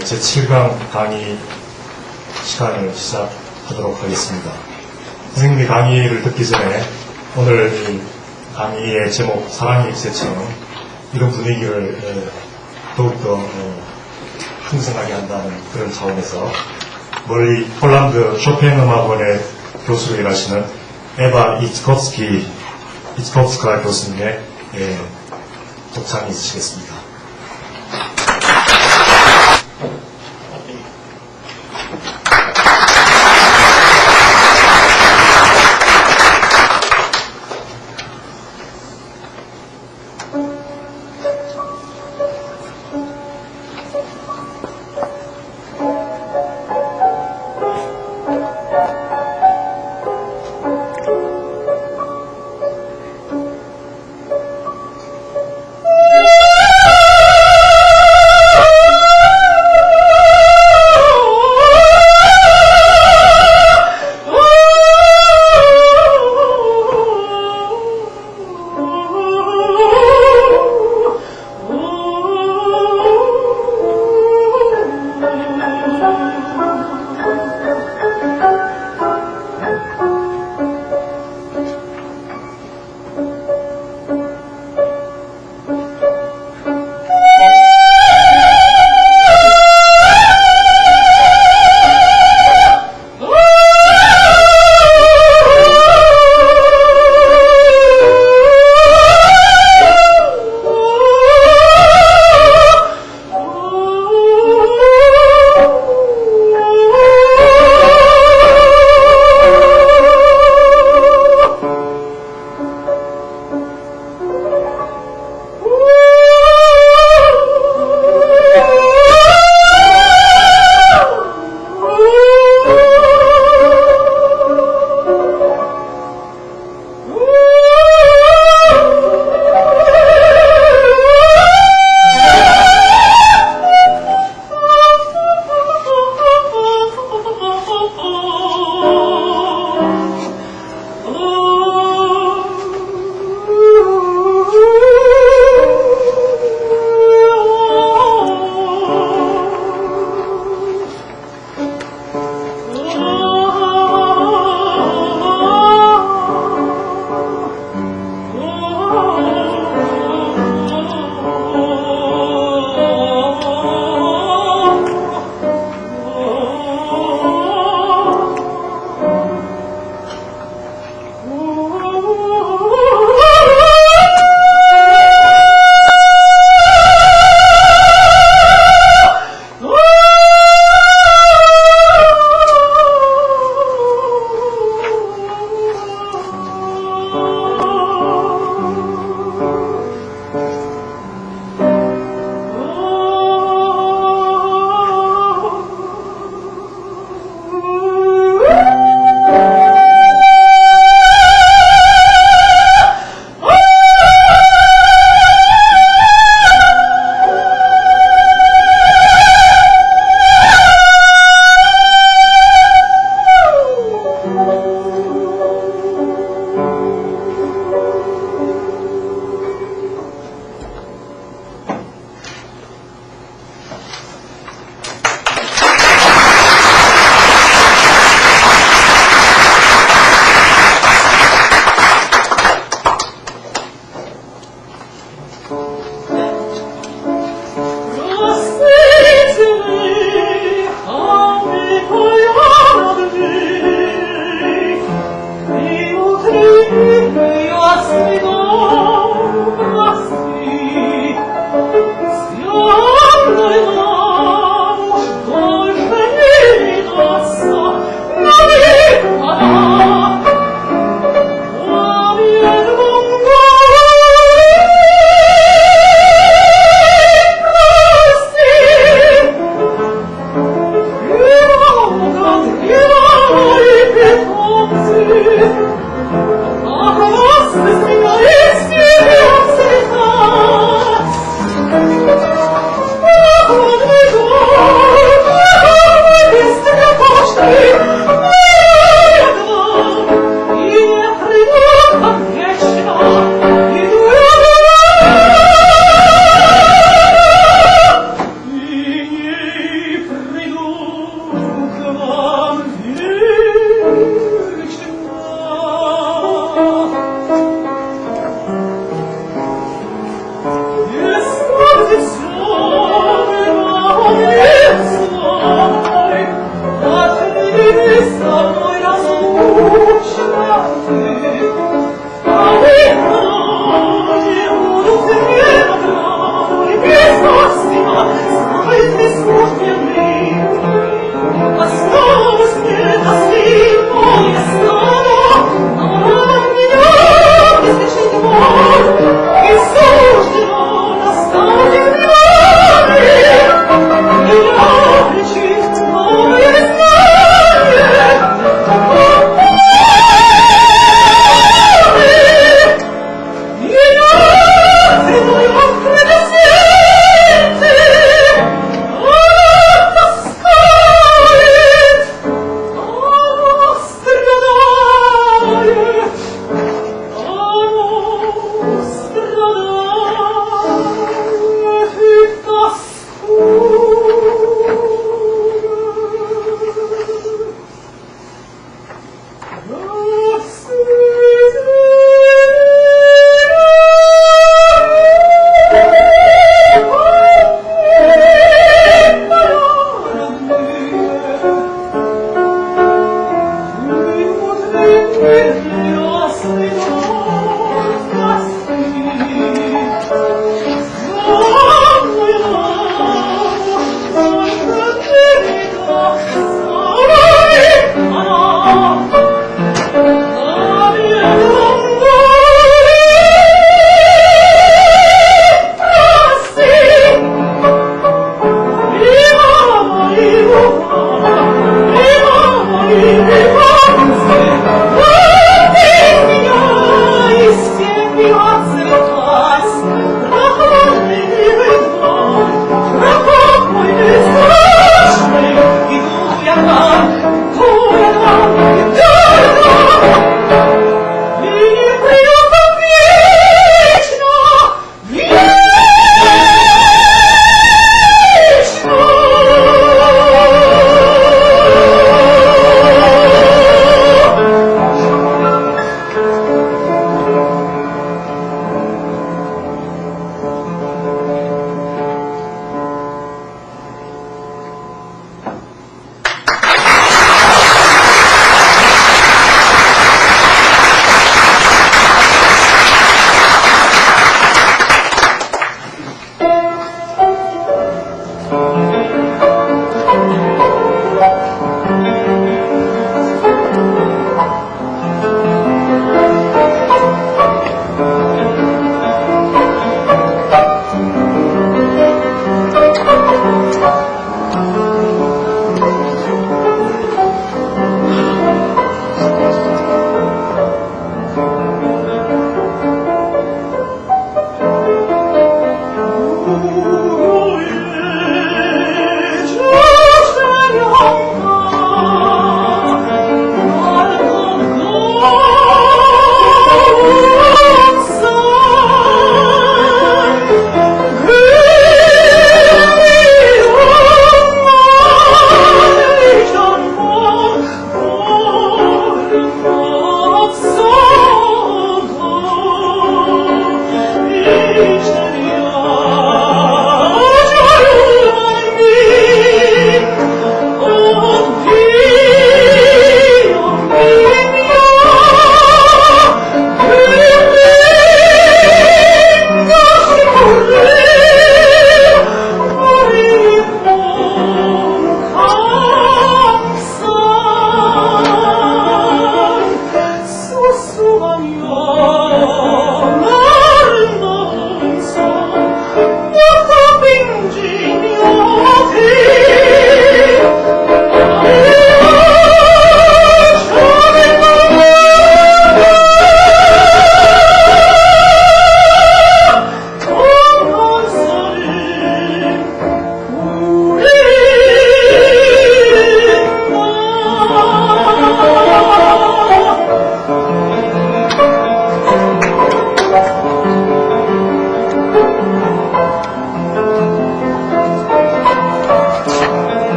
제7강 강의 시간을 시작하도록 하겠습니다. 선생님의 강의를 듣기 전에 오늘 이 강의의 제목 사랑의 일세처럼 이런 분위기를 더욱더 풍성하게 한다는 그런 차원에서 멀리 폴란드 쇼팽 음악원의 교수로 일하시는 에바 이츠콥스카 교수님의 독창이 있으시겠습니다.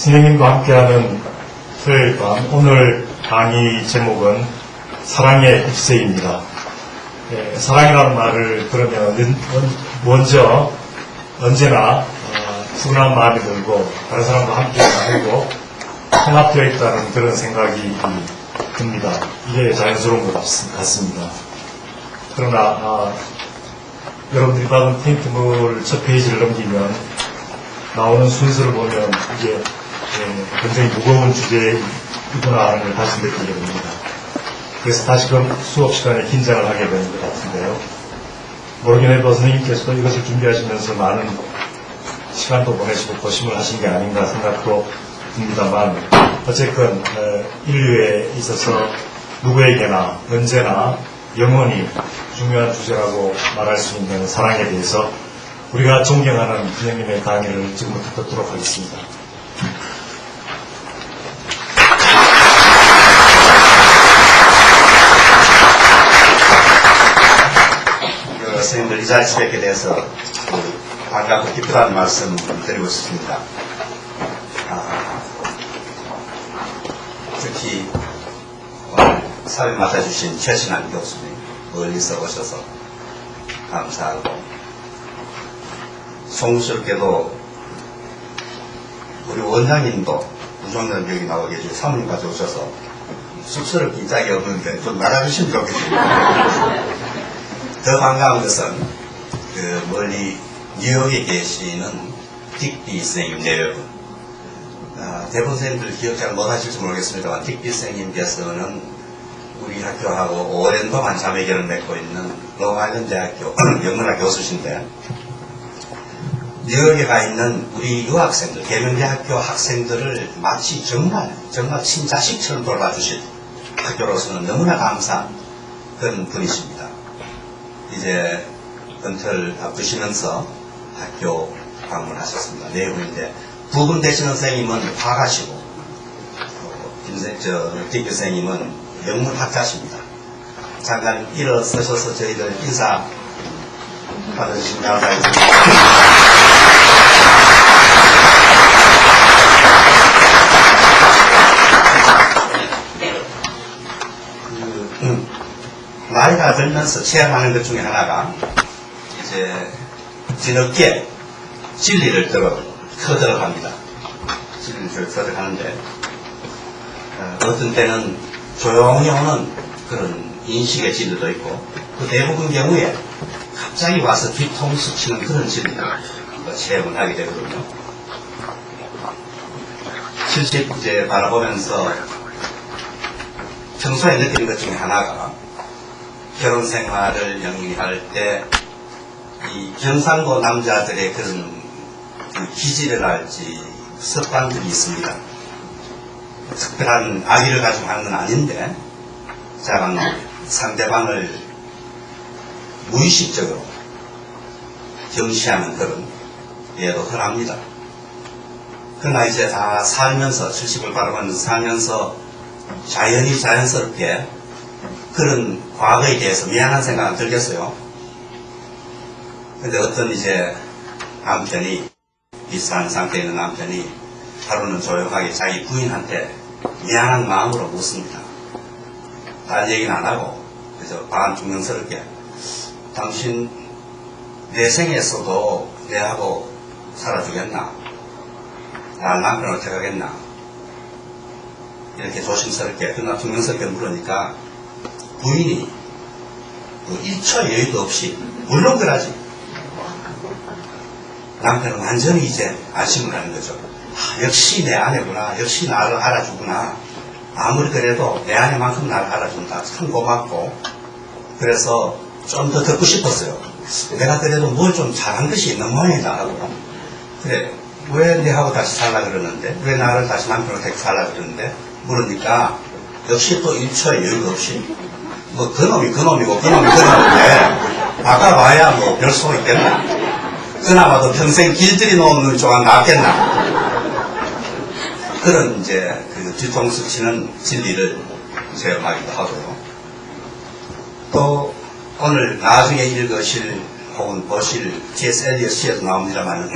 선생님과 함께하는 토요일 밤, 오늘 강의 제목은 사랑의 입세입니다. 사랑이라는 말을 들으면 먼저 언제나 푸근한 마음이 들고 다른 사람과 함께 나누고 통합되어 있다는 그런 생각이 듭니다. 이게 자연스러운 것 같습니다. 그러나 여러분들이 받은 테이프물 첫 페이지를 넘기면 나오는 순서를 보면 이게 굉장히 무거운 주제이구나 하는 걸 다시 느끼게 됩니다. 그래서 다시금 수업 시간에 긴장을 하게 되는 것 같은데요. 모르긴 해도 선생님께서도 이것을 준비하시면서 많은 시간도 보내시고 고심을 하신 게 아닌가 생각도 듭니다만, 어쨌건 인류에 있어서 누구에게나 언제나 영원히 중요한 주제라고 말할 수 있는 사랑에 대해서 우리가 존경하는 선생님의 강의를 지금부터 듣도록 하겠습니다. 선생님들 이 자리에 뵙게 돼서 반갑고 기쁘다는 말씀 드리고 싶습니다. 특히 오늘 사회 맡아주신 최신한 교수님 멀리서 오셔서 감사하고, 송구스럽게도 우리 원장님도 우정연 여기 나와 계시고 사모님까지 오셔서 쑥스럽게 이 짝이 없는데 좀 나가주시면 좋겠습니다. 더 반가운 것은 멀리 뉴욕에 계시는 딕비 선생님 4분. 대부분 선생님들 기억 잘 못하실지 모르겠습니다만, 딕비 선생님께서는 우리 학교하고 오랜 동안 자매결을 맺고 있는 롱아일랜드 대학교 영문학 교수신데, 뉴욕에 가 있는 우리 유학생들, 계명대학교 학생들을 마치 정말 친자식처럼 돌봐주신 학교로서는 너무나 감사한 그런 분이십니다. 이제 은퇴를 앞두시면서 학교 방문하셨습니다. 4분인데, 2분 되시는 선생님은 화가시고, 딕비 선생님은 영문학자십니다. 잠깐 일어서셔서 저희들 인사 받아주시면 감사하겠습니다. 나이가 들면서 체험하는 것 중에 하나가 이제 뒤늦게 진리를 터득합니다. 진리를 터득하는데, 어떤 때는 조용히 오는 그런 인식의 진리도 있고, 그 대부분 경우에 갑자기 와서 뒤통수 치는 그런 진리를 체험을 하게 되거든요. 실제 이제 바라보면서 평소에 느끼는 것 중에 하나가, 결혼 생활을 영위할 때 이 경상도 남자들의 그런 기질이랄지 습관들이 있습니다. 특별한 악의를 가지고 하는 건 아닌데, 상대방을 무의식적으로 경시하는 그런 예도 흔합니다. 그러나 이제 다 살면서, 70을 바라보면서 살면서 자연스럽게 그런 과거에 대해서 미안한 생각은 들겠어요. 근데 어떤 이제 남편이, 비싼 상태에 있는 남편이 하루는 조용하게 자기 부인한테 미안한 마음으로 묻습니다. 다른 얘기는 안 하고, 그래서 반중명스럽게, 당신 내 생에서도 내하고 살아주겠나? 날 남편을 어떻게 하겠나? 이렇게 조심스럽게, 그러나 중명스럽게 물으니까 부인이 1초 여유도 없이 물론 그러지. 남편은 완전히 이제 안심을 하는 거죠. 역시 내 아내구나. 역시 나를 알아주구나. 아무리 그래도 내 아내만큼 나를 알아준다. 참 고맙고. 그래서 좀 더 듣고 싶었어요. 내가 그래도 뭘 좀 잘한 것이 있는 모양이다 하고. 그래, 왜 내하고 다시 살라 그러는데? 왜 나를 다시 남편으로 데리고 살라 그러는데? 물으니까 역시 또 1초의 여유가 없이, 뭐 그놈이 그놈이고 그놈이 그놈인데 아까 봐야 뭐 별 수 있겠나? 그나마도 평생 길들이 놓는 조각 낫겠나? 그런 이제 그 뒤통수 치는 진리를 체험하기도 하고요. 또 오늘 나중에 읽으실 혹은 보실 T.S. 엘리엇 시에도 나옵니다만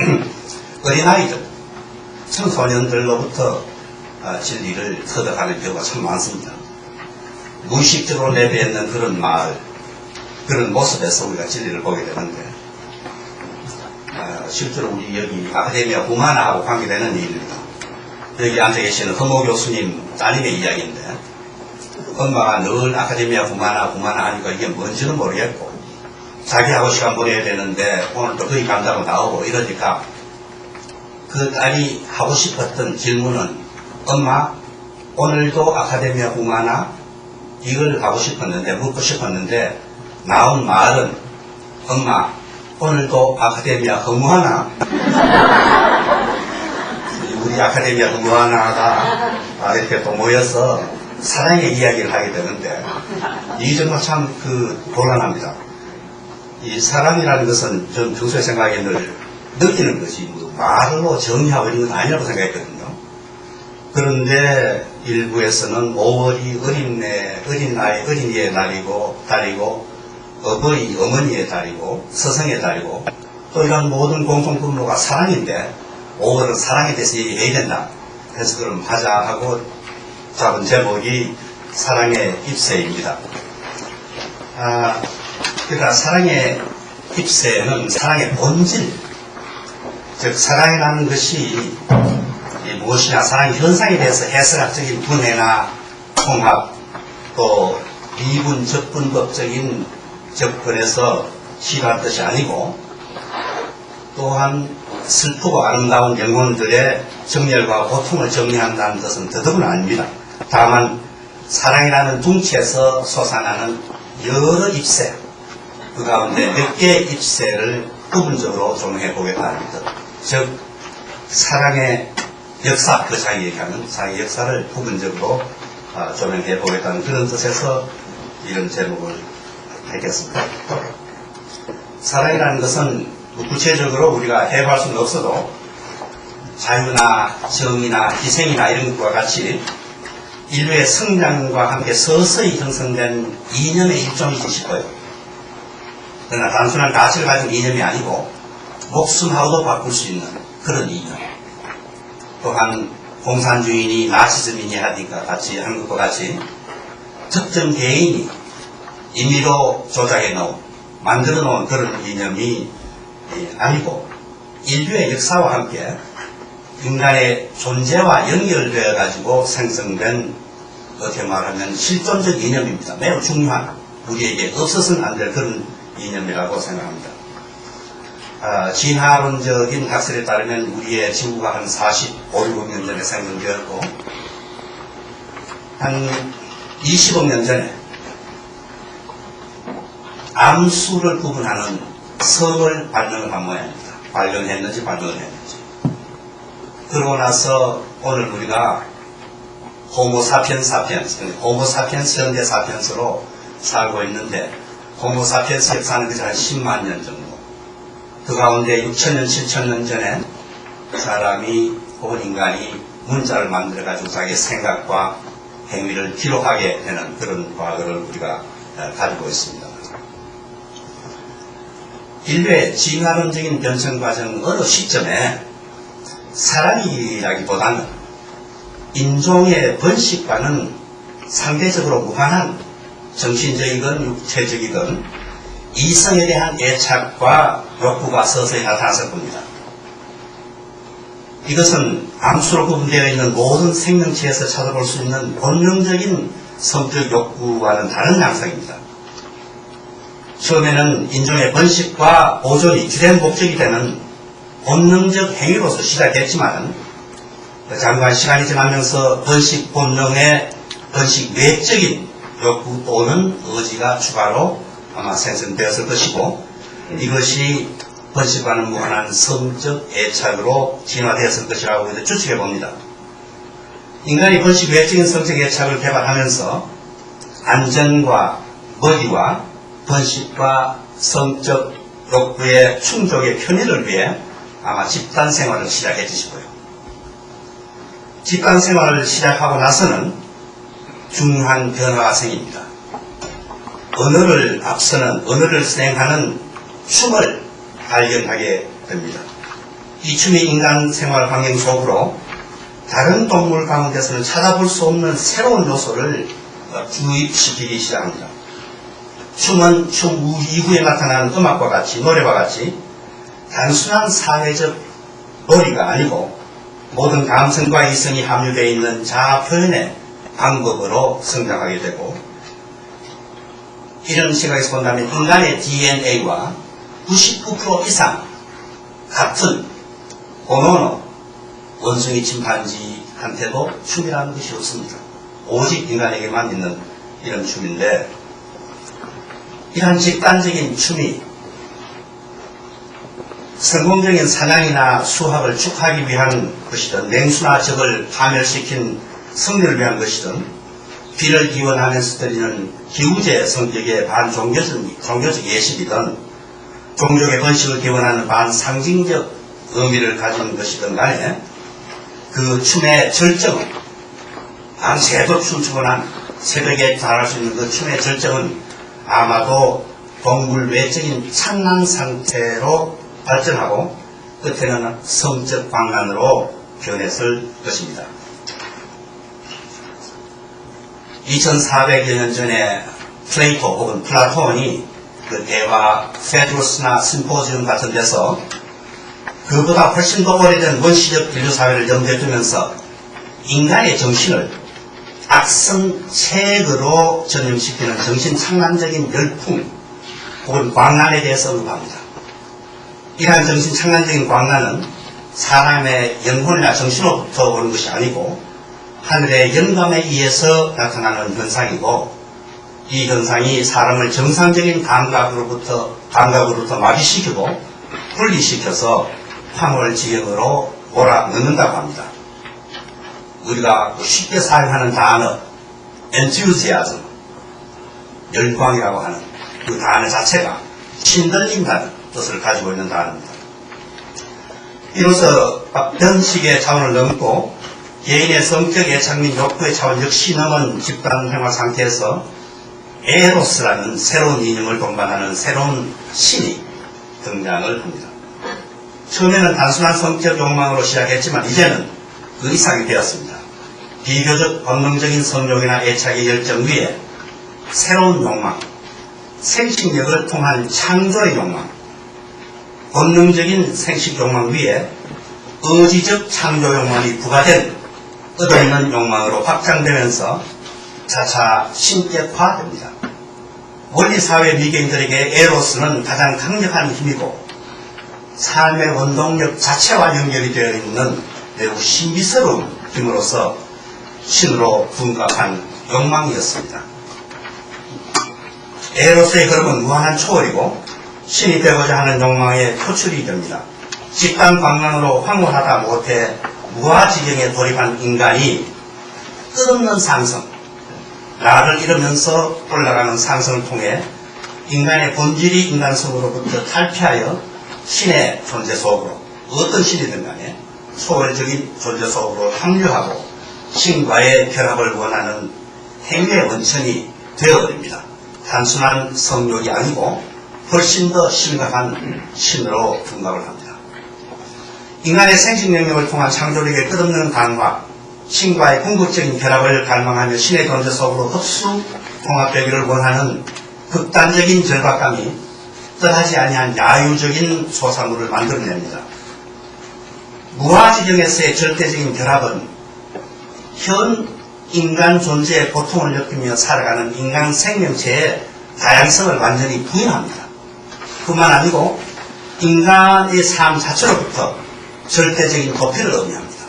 어린아이들, 청소년들로부터 진리를 터득하는 경우가 참 많습니다. 무의식적으로 내뱉는 그런 말, 그런 모습에서 우리가 진리를 보게 되는데, 실제로 우리 여기 아카데미아 후마나하고 관계되는 일입니다. 여기 앉아 계시는 허모 교수님 따님의 이야기인데, 엄마가 늘 아카데미아 후마나 하니까 이게 뭔지는 모르겠고, 자기하고 시간 보내야 되는데 오늘 또 거기 간다고 나오고 이러니까 그 딸이 하고 싶었던 질문은, 엄마 오늘도 아카데미아 후마나 이걸 하고 싶었는데, 묻고 싶었는데 나온 말은, 엄마 오늘도 아카데미아 허무하나? 우리 아카데미아 허무하나가 이렇게 또 모여서 사랑의 이야기를 하게 되는데, 이 정말 참 곤란합니다. 이 사랑이라는 것은 전 평소에 생각에 늘 느끼는 것이 뭐 말로 정의하고 이런 건 아니라고 생각했거든요. 그런데 일부에서는 5월이 어린이의 달이고 어버이, 어머니의 달이고 서성의 달이고 또 이런 모든 공통분모가 사랑인데 5월은 사랑에 대해서 얘기해야 된다. 그래서 그럼 하자 하고 잡은 제목이 사랑의 입새입니다. 그러니까 사랑의 입새는 사랑의 본질, 즉 사랑이라는 것이 무엇이냐, 사랑의 현상에 대해서 해석학적인 분해나 통합, 또 미분 접근법적인 접근에서 시도할 것이 아니고, 또한 슬프고 아름다운 영혼들의 정열과 고통을 정리한다는 것은 더더구나 아닙니다. 다만 사랑이라는 둥치에서 솟아나는 여러 입새, 그 가운데 몇 개의 입새를 부분적으로 조명해 보겠다는 것, 즉 사랑의 역사, 그 자기 얘기하는 사랑의 역사를 부분적으로 조명해 보겠다는 그런 뜻에서 이런 제목을 하겠습니다. 사랑이라는 것은 구체적으로 우리가 해부할 수는 없어도 자유나 정의나 희생이나 이런 것과 같이 인류의 성장과 함께 서서히 형성된 이념의 일종이지 싶어요. 그러나 단순한 가치를 가진 이념이 아니고 목숨하고도 바꿀 수 있는 그런 이념. 또한 공산주의니 나치즘이니 하니까 같이 한 것과 같이 특정 개인이 임의로 조작해 놓은, 만들어 놓은 그런 이념이 아니고 인류의 역사와 함께 인간의 존재와 연결되어 가지고 생성된, 어떻게 말하면 실존적 이념입니다. 매우 중요한, 우리에게 없어서는 안 될 그런 이념이라고 생각합니다. 진화론적인 학설에 따르면 우리의 지구가 한 45, 6억 전에 생성되었고 한 20억 년 전에 암수를 구분하는 성을 발명을 한 모양입니다. 발견했는지 발견을 했는지. 그러고 나서 오늘 우리가 호모사피엔스, 호모사피엔스 현대 사피엔스로 살고 있는데, 호모사피엔스 역사는 그저 한 10만 년 정도. 그 가운데 6천년, 7천년 전에 사람이 혹은 인간이 문자를 만들어가지고 자기의 생각과 행위를 기록하게 되는 그런 과거를 우리가 가지고 있습니다. 인류의 진화론적인 변천 과정 어느 시점에 사랑이라기보다는 인종의 번식과는 상대적으로 무관한 정신적이건 육체적이건 이성에 대한 애착과 욕구가 서서히 나타났을 겁니다. 이것은 암수로 구분되어 있는 모든 생명체에서 찾아볼 수 있는 본능적인 성적 욕구와는 다른 양상입니다. 처음에는 인종의 번식과 보존이 주된 목적이 되는 본능적 행위로서 시작했지만, 장관 시간이 지나면서 번식 본능의 번식 외적인 욕구 또는 의지가 추가로 아마 생성되었을 것이고, 이것이 번식과는 무관한 성적 애착으로 진화되었을 것이라고 추측해 봅니다. 인간이 번식 외적인 성적 애착을 개발하면서 안전과 먹이와 번식과 성적 욕구의 충족의 편의를 위해 아마 집단 생활을 시작해주시고요. 집단 생활을 시작하고 나서는 중요한 변화가 생깁니다. 언어를 앞서는, 언어를 수행하는 춤을 발견하게 됩니다. 이 춤이 인간 생활 환경 속으로 다른 동물 가운데서는 찾아볼 수 없는 새로운 요소를 주입시키기 시작합니다. 춤은 춤 이후에 나타나는 음악과 같이, 노래와 같이 단순한 사회적 놀이가 아니고 모든 감성과 이성이 함유되어 있는 자아 표현의 방법으로 성장하게 되고, 이런 시각에서 본다면 인간의 DNA와 99% 이상 같은 보노노 원숭이 침판지한테도 춤이라는 것이 없습니다. 오직 인간에게만 있는 이런 춤인데, 이러한 집단적인 춤이 성공적인 사냥이나 수확을 축하하기 위한 것이든, 맹수나 적을 파멸시킨 승리를 위한 것이든, 비를 기원하면서 드리는 기우제 성격의 반종교적 예식이든, 종족의 번식을 기원하는 반상징적 의미를 가진 것이든 간에 그 춤의 절정은, 밤새도 춤추고 난 새벽에 달할 수 있는 그 춤의 절정은 아마도 동물 외적인 찬란 상태로 발전하고 끝에는 성적 광란으로 변했을 것입니다. 2400여 년 전에 플레이토 혹은 플라톤이 그 대화 페드로스나 심포지움 같은 데서 그보다 훨씬 더 오래된 원시적 인류사회를 염두에 두면서 인간의 정신을 악성책으로 전염시키는 정신착란적인 열풍 혹은 광란에 대해서 언급합니다. 이러한 정신착란적인 광란은 사람의 영혼이나 정신으로부터 오는 것이 아니고 하늘의 영감에 의해서 나타나는 현상이고, 이 현상이 사람을 정상적인 감각으로부터 마비시키고 분리시켜서 황홀지경으로 몰아넣는다고 합니다. 우리가 쉽게 사용하는 단어 enthusiasm, 열광이라고 하는 그 단어 자체가 신들린다는 뜻을 가지고 있는 단어입니다. 이로써 변식의 차원을 넘고 개인의 성적 애착 및 욕구의 차원 역시 넘은 집단 생활 상태에서 에로스라는 새로운 이념을 동반하는 새로운 신이 등장을 합니다. 처음에는 단순한 성적 욕망으로 시작했지만 이제는 그 이상이 되었습니다. 비교적 본능적인 성욕이나 애착의 열정 위에 새로운 욕망, 생식력을 통한 창조의 욕망, 본능적인 생식 욕망 위에 의지적 창조 욕망이 부과된 끝없는 욕망으로 확장되면서 차차 신격화됩니다. 원리사회 미개인들에게 에로스는 가장 강력한 힘이고 삶의 원동력 자체와 연결이 되어 있는 매우 신비스러운 힘으로서 신으로 둔갑한 욕망이었습니다. 에로스의 흐름은 무한한 초월이고 신이 되고자 하는 욕망의 표출이 됩니다. 집단 광란으로 황홀하다 못해 무아지경에 돌입한 인간이 끝없는 상승, 나를 잃으면서 올라가는 상승을 통해 인간의 본질이 인간성으로부터 탈피하여 신의 존재 속으로, 어떤 신이든 간에 초월적인 존재 속으로 합류하고 신과의 결합을 원하는 행위의 원천이 되어버립니다. 단순한 성욕이 아니고 훨씬 더 심각한 신으로 둔갑을 합니다. 인간의 생식 영역을 통한 창조력의 끝없는 강화, 신과의 궁극적인 결합을 갈망하며 신의 존재 속으로 흡수 통합되기를 원하는 극단적인 절박감이 뜻하지 아니한 야유적인 소산물을 만들어냅니다. 무아지경에서의 절대적인 결합은 현 인간 존재의 고통을 느끼며 살아가는 인간 생명체의 다양성을 완전히 부인합니다. 그뿐만 아니고 인간의 삶 자체로부터 절대적인 도피를 의미합니다.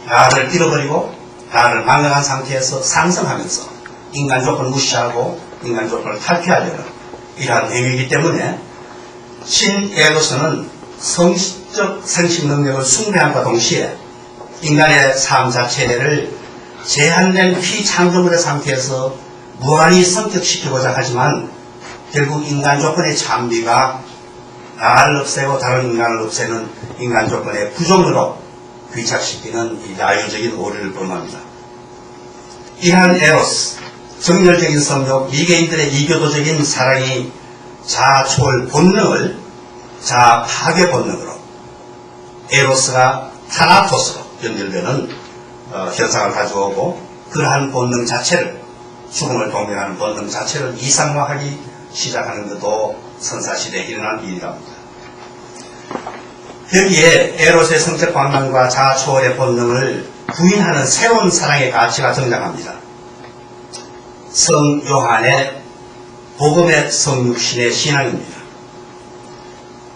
나를 잃어버리고 나를 망각한 상태에서 상승하면서 인간 조건을 무시하고 인간 조건을 탈피하려는 이러한 행위이기 때문에 신에로서는 성적 생식 능력을 숭배함과 동시에 인간의 삶 자체를 제한된 피창조물의 상태에서 무한히 성격시키고자 하지만 결국 인간 조건의 참비가 나를 없애고 다른 인간을 없애는 인간 조건의 부종으로 귀착시키는 이 야유적인 오류를 범합니다. 이러한 에로스, 정열적인 성욕, 미개인들의 이교도적인 사랑이 자아 초월 본능을 자아 파괴 본능으로, 에로스가 타나토스로 연결되는 현상을 가져오고 그러한 본능 자체를 죽음을 동경하는 본능 자체를 이상화하기 시작하는 것도 선사시대에 일어난 일이랍니다. 여기에 에로스의 성적 관망과 자아 초월의 본능을 부인하는 새로운 사랑의 가치가 등장합니다. 성 요한의 복음의 성육신의 신앙입니다.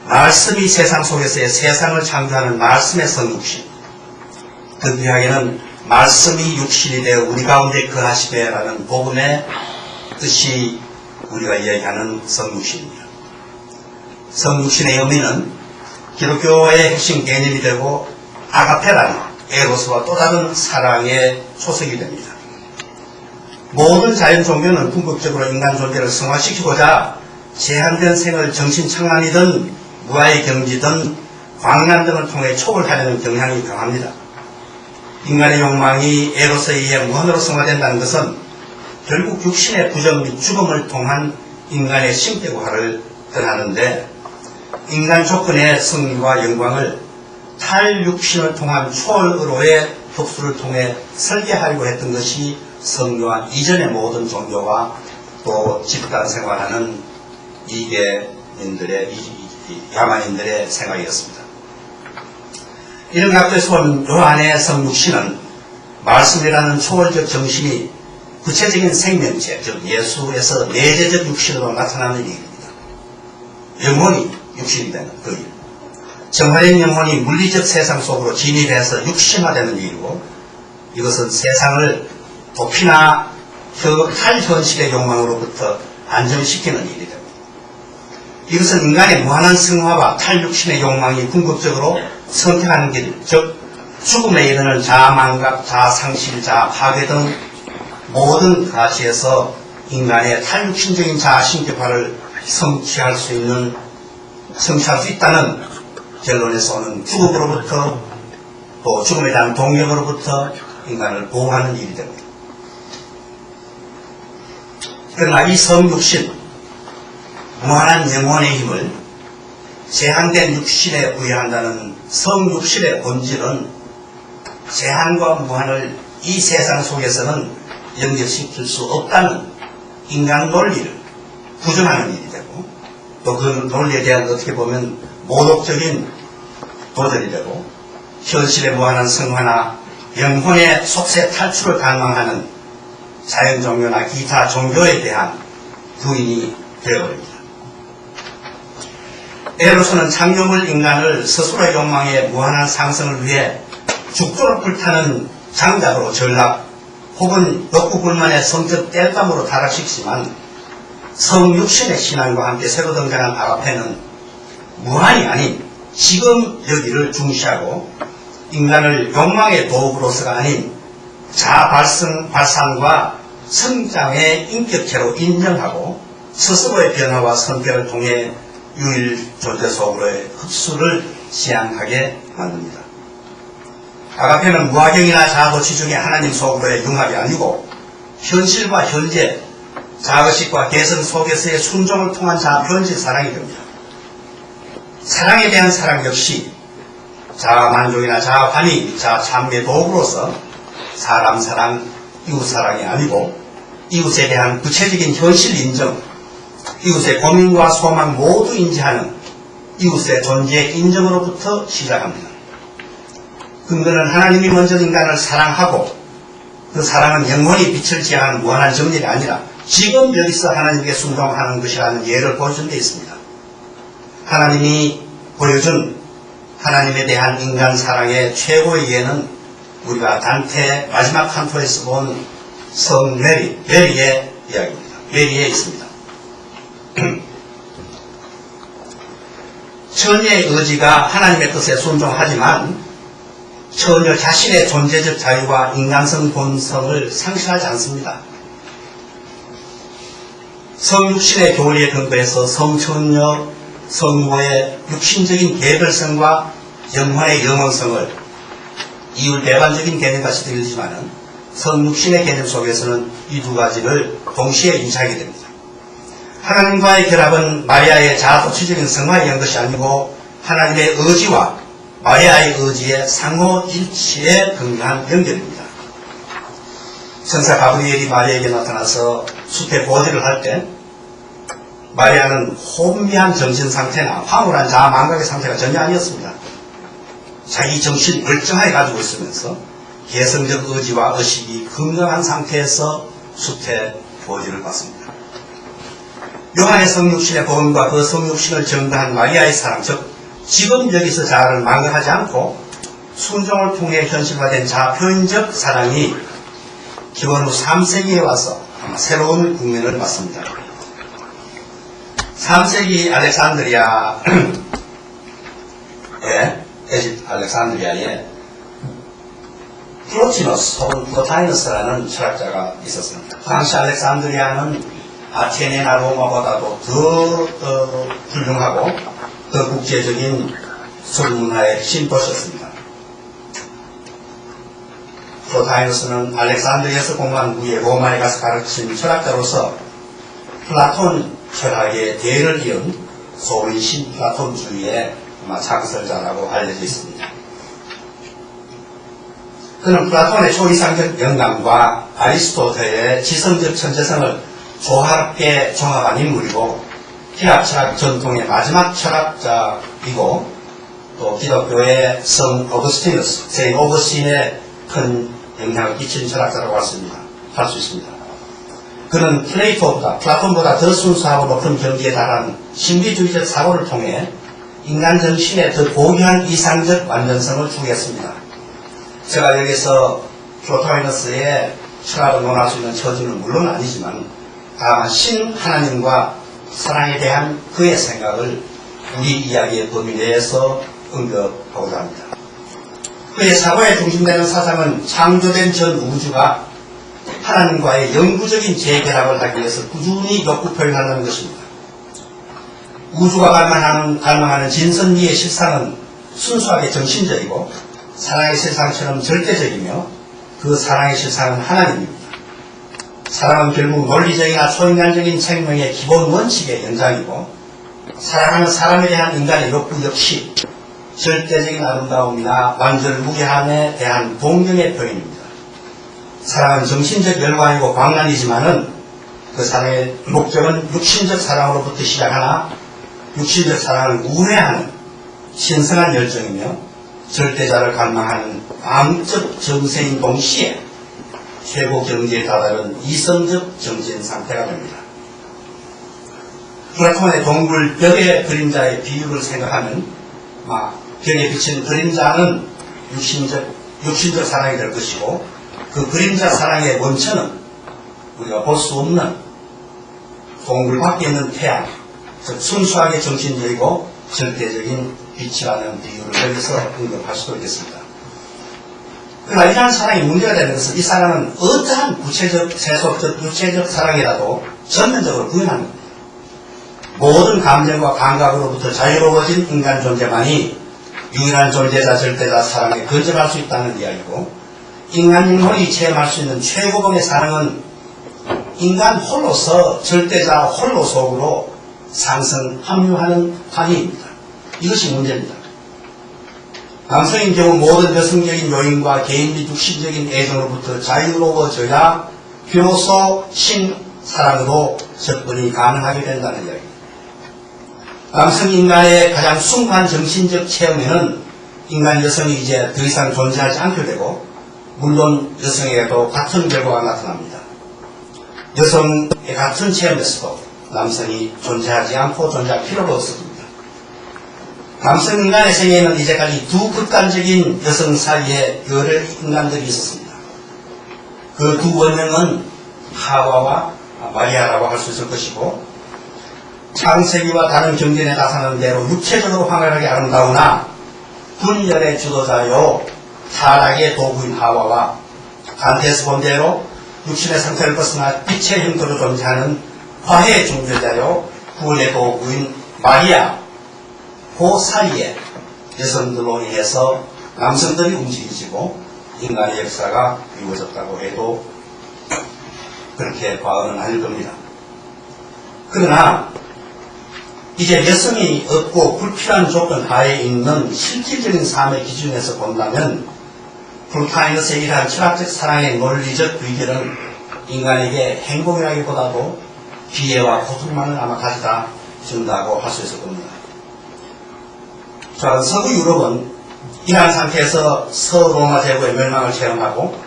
말씀이 세상 속에서의 세상을 창조하는 말씀의 성육신. 그 귀하게는 말씀이 육신이 되어 우리 가운데 거하시되라는 복음의 뜻이 우리가 이야기하는 성육신입니다. 성육신의 의미는 기독교의 핵심 개념이 되고 아가페라는 에로스와 또 다른 사랑의 초석이 됩니다. 모든 자연 종교는 궁극적으로 인간 존재를 성화시키고자 제한된 생을 정신착란이든 무아의 경지든 광란 등을 통해 초월하려는 경향이 강합니다. 인간의 욕망이 에로스에 의해 무한으로 성화된다는 것은 결국 육신의 부정 및 죽음을 통한 인간의 심대고화를 뜻하는데 인간 조건의 승리와 영광을 탈육신을 통한 초월의로의 흡수를 통해 설계하려고 했던 것이 성요한 이전의 모든 종교와 또 집단 생활하는 이계인들의 야만인들의 생각이었습니다. 이런 각도에서 본 요한의 성육신은 말씀이라는 초월적 정신이 구체적인 생명체, 즉 예수에서 내재적 육신으로 나타나는 일입니다. 영혼이 육신이 되는 그 일. 정화된 영혼이 물리적 세상 속으로 진입해서 육신화되는 일이고 이것은 세상을 도피나 탈현실의 욕망으로부터 안정시키는 일이 됩니다. 이것은 인간의 무한한 성화와 탈육신의 욕망이 궁극적으로 선택하는 길, 즉 죽음에 이르는 자아망각, 자아상실, 자아파괴 등 모든 가치에서 인간의 탈육신적인 자아신격화를 성취할 수 있다는 결론에서 오는 죽음으로부터 또 죽음에 대한 동경으로부터 인간을 보호하는 일이 됩니다. 그러나 이 성육신, 무한한 영혼의 힘을 제한된 육신에 부여한다는 성육신의 본질은 제한과 무한을 이 세상 속에서는 연결시킬 수 없다는 인간 논리를 부정하는 일이 되고 또 그 논리에 대한 어떻게 보면 모독적인 도전이 되고 현실의 무한한 성화나 영혼의 속세 탈출을 갈망하는 자연종교나 기타 종교에 대한 부인이 되어버립니다. 에로스는 창조물 인간을 스스로의 욕망의 무한한 상승을 위해 죽도록 불타는 장작으로 전락 혹은 역구불만의 성적 땔감으로 타락시키지만 성육신의 신앙과 함께 새로 등장한 아가페는 무한이 아닌 지금 여기를 중시하고 인간을 욕망의 도구로서가 아닌 자아 발산과 성장의 인격체로 인정하고 스스로의 변화와 선택을 통해 유일 존재 속으로의 흡수를 지향하게 만듭니다. 아가페는 무화경이나 자아도취 중에 하나님 속으로의 융합이 아니고 현실과 현재, 자아의식과 개성 속에서의 순종을 통한 자아변질 사랑이 됩니다. 사랑에 대한 사랑 역시 자아만족이나 자아환희, 자아참회 도구로서 사람 사랑, 이웃 사랑이 아니고 이웃에 대한 구체적인 현실 인정, 이웃의 고민과 소망 모두 인지하는 이웃의 존재 인정으로부터 시작합니다. 근거는 하나님이 먼저 인간을 사랑하고 그 사랑은 영원히 빛을 지향하는 무한한 정리가 아니라 지금 여기서 하나님께 순종하는 것이라는 예를 보여준 데 있습니다. 하나님이 보여준 하나님에 대한 인간 사랑의 최고의 예는 우리가 단테 마지막 칸토에서 본 성 메리의 이야기입니다. 메리에 있습니다. 처녀의 의지가 하나님의 뜻에 순종하지만 처녀 자신의 존재적 자유와 인간성 본성을 상실하지 않습니다. 성육신의 교리에 근거해서 성처녀, 성모의 육신적인 개별성과 영혼의 영원성을 이율 배반적인 개념같이 들리지만 성육신의 개념 속에서는 이 두 가지를 동시에 인식하게 됩니다. 하나님과의 결합은 마리아의 자아도취적인 성화에 의한 것이 아니고 하나님의 의지와 마리아의 의지에 상호일치의 극명한 연결입니다. 천사 가브리엘이 마리아에게 나타나서 숲에 보호를 할 때 마리아는 혼미한 정신 상태나 황홀한 자아 망각의 상태가 전혀 아니었습니다. 자기 정신 멀쩡하게 가지고 있으면서 개성적 의지와 의식이 건강한 상태에서 숲에 보호를 받습니다. 요한의 성육신의 복음과 그 성육신을 전가한 마리아의 사랑, 즉 지금 여기서 자아를 망각하지 않고 순종을 통해 현실화된 자아 표현적 사랑이 기원 후 3세기에 와서 아마 새로운 국면을 맞습니다. 3세기 알렉산드리아에 에집트 알렉산드리아에 플로티너스 혹은 플로타이너스라는 철학자가 있었습니다. 당시 알렉산드리아는 아테네나 로마보다도 더 훌륭하고 더 국제적인 서구문화의 신도시였습니다. 플로타이너스는 알렉산드리아에서 공부한 후에 로마에 가서 가르친 철학자로서 플라톤 철학의 대를 이은 소위 신플라톤주의의 창설자라고 알려져 있습니다. 그는 플라톤의 초이상적 영감과 아리스토텔의 지성적 천재성을 조화롭게 종합한 인물이고 기랍 철학 전통의 마지막 철학자이고 또 기독교의 성 어거스티누스, 세인 오거스틴의 큰 영향을 끼친 철학자라고 할 수 있습니다. 그는 플라톤보다 더 순수하고 높은 경지에 달한 신비주의적 사고를 통해 인간 정신의 더 고귀한 이상적 완전성을 추구했습니다. 제가 여기서 플로타이너스의 철학을 논할 수 있는 처지는 물론 아니지만 다만 신 하나님과 사랑에 대한 그의 생각을 우리 이야기의 범위 내에서 언급하고자 합니다. 그의 사고에 중심되는 사상은 창조된 전 우주가 하나님과의 영구적인 재결합을 하기 위해서 꾸준히 욕구 표현하는 것입니다. 우주가 갈망하는 진선미의 실상은 순수하게 정신적이고 사랑의 실상처럼 절대적이며 그 사랑의 실상은 하나님입니다. 사랑은 결국 논리적이나 초인간적인 생명의 기본 원칙의 연장이고 사랑하는 사람에 대한 인간의 욕구 역시 절대적인 아름다움이나 완전무계함에 대한 동경의 표현입니다. 사랑은 정신적 열광이고 광란이지만은 그 사랑의 목적은 육신적 사랑으로부터 시작하나 육신적 사랑을 우회하는 신성한 열정이며 절대자를 갈망하는 암적 정세인 동시에 최고 경지에 다다른 이성적 정신 상태가 됩니다. 플라톤의 동굴 벽의 그림자의 비유를 생각하면 벽에 비친 그림자는 육신적 사랑이 될 것이고 그 그림자 사랑의 원천은 우리가 볼 수 없는 동굴 밖에 있는 태양, 즉 순수하게 정신적이고 절대적인 빛이라는 비유를 여기서 언급할 수도 있겠습니다. 그러나 이러한 사랑이 문제가 되는 것은 이 사랑은 어떠한 구체적, 세속적, 육체적 사랑이라도 전면적으로 부인합니다. 모든 감정과 감각으로부터 자유로워진 인간 존재만이 유일한 존재자, 절대자 사랑에 근접할 수 있다는 이야기고 인간 영혼이 체험할 수 있는 최고봉의 사랑은 인간 홀로서 절대자 홀로 속으로 상승, 합류하는 단위입니다. 이것이 문제입니다. 남성인 경우 모든 여성적인 요인과 개인 및 육신적인 애정으로부터 자유로워져야 비로소 신사랑으로 접근이 가능하게 된다는 이야기입니다. 남성 인간의 가장 숭고한 정신적 체험에는 인간 여성이 이제 더 이상 존재하지 않게 되고 물론 여성에게도 같은 결과가 나타납니다. 여성의 같은 체험에서도 남성이 존재하지 않고 존재할 필요가 없습니다. 남성 인간의 생애에는 이제까지 두 극단적인 여성 사이에 여러 인간들이 있었습니다. 그 두 원명은 하와와 마리아라고 할 수 있을 것이고 창세기와 다른 경전에 나타나는 대로 육체적으로 황홀하게 아름다우나 분열의 주도자요 타락의 도구인 하와와 간테에서 본 대로 육신의 상태를 벗어나 빛의 형태로 존재하는 화해의 중재자요 구원의 도구인 마리아 그 사이에 여성들로 인해서 남성들이 움직이지고 인간의 역사가 이루어졌다고 해도 그렇게 과언은 아닐 겁니다. 그러나 이제 여성이 없고 불필요한 조건 하에 있는 실질적인 삶의 기준에서 본다면 불타인으로서의 이러한 철학적 사랑의 논리적 의견은 인간에게 행복이라기보다도 비애와 고통만을 아마 가져다 준다고 할 수 있을 겁니다. 자, 서구 유럽은 이러한 상태에서 서로마 제국의 멸망을 체험하고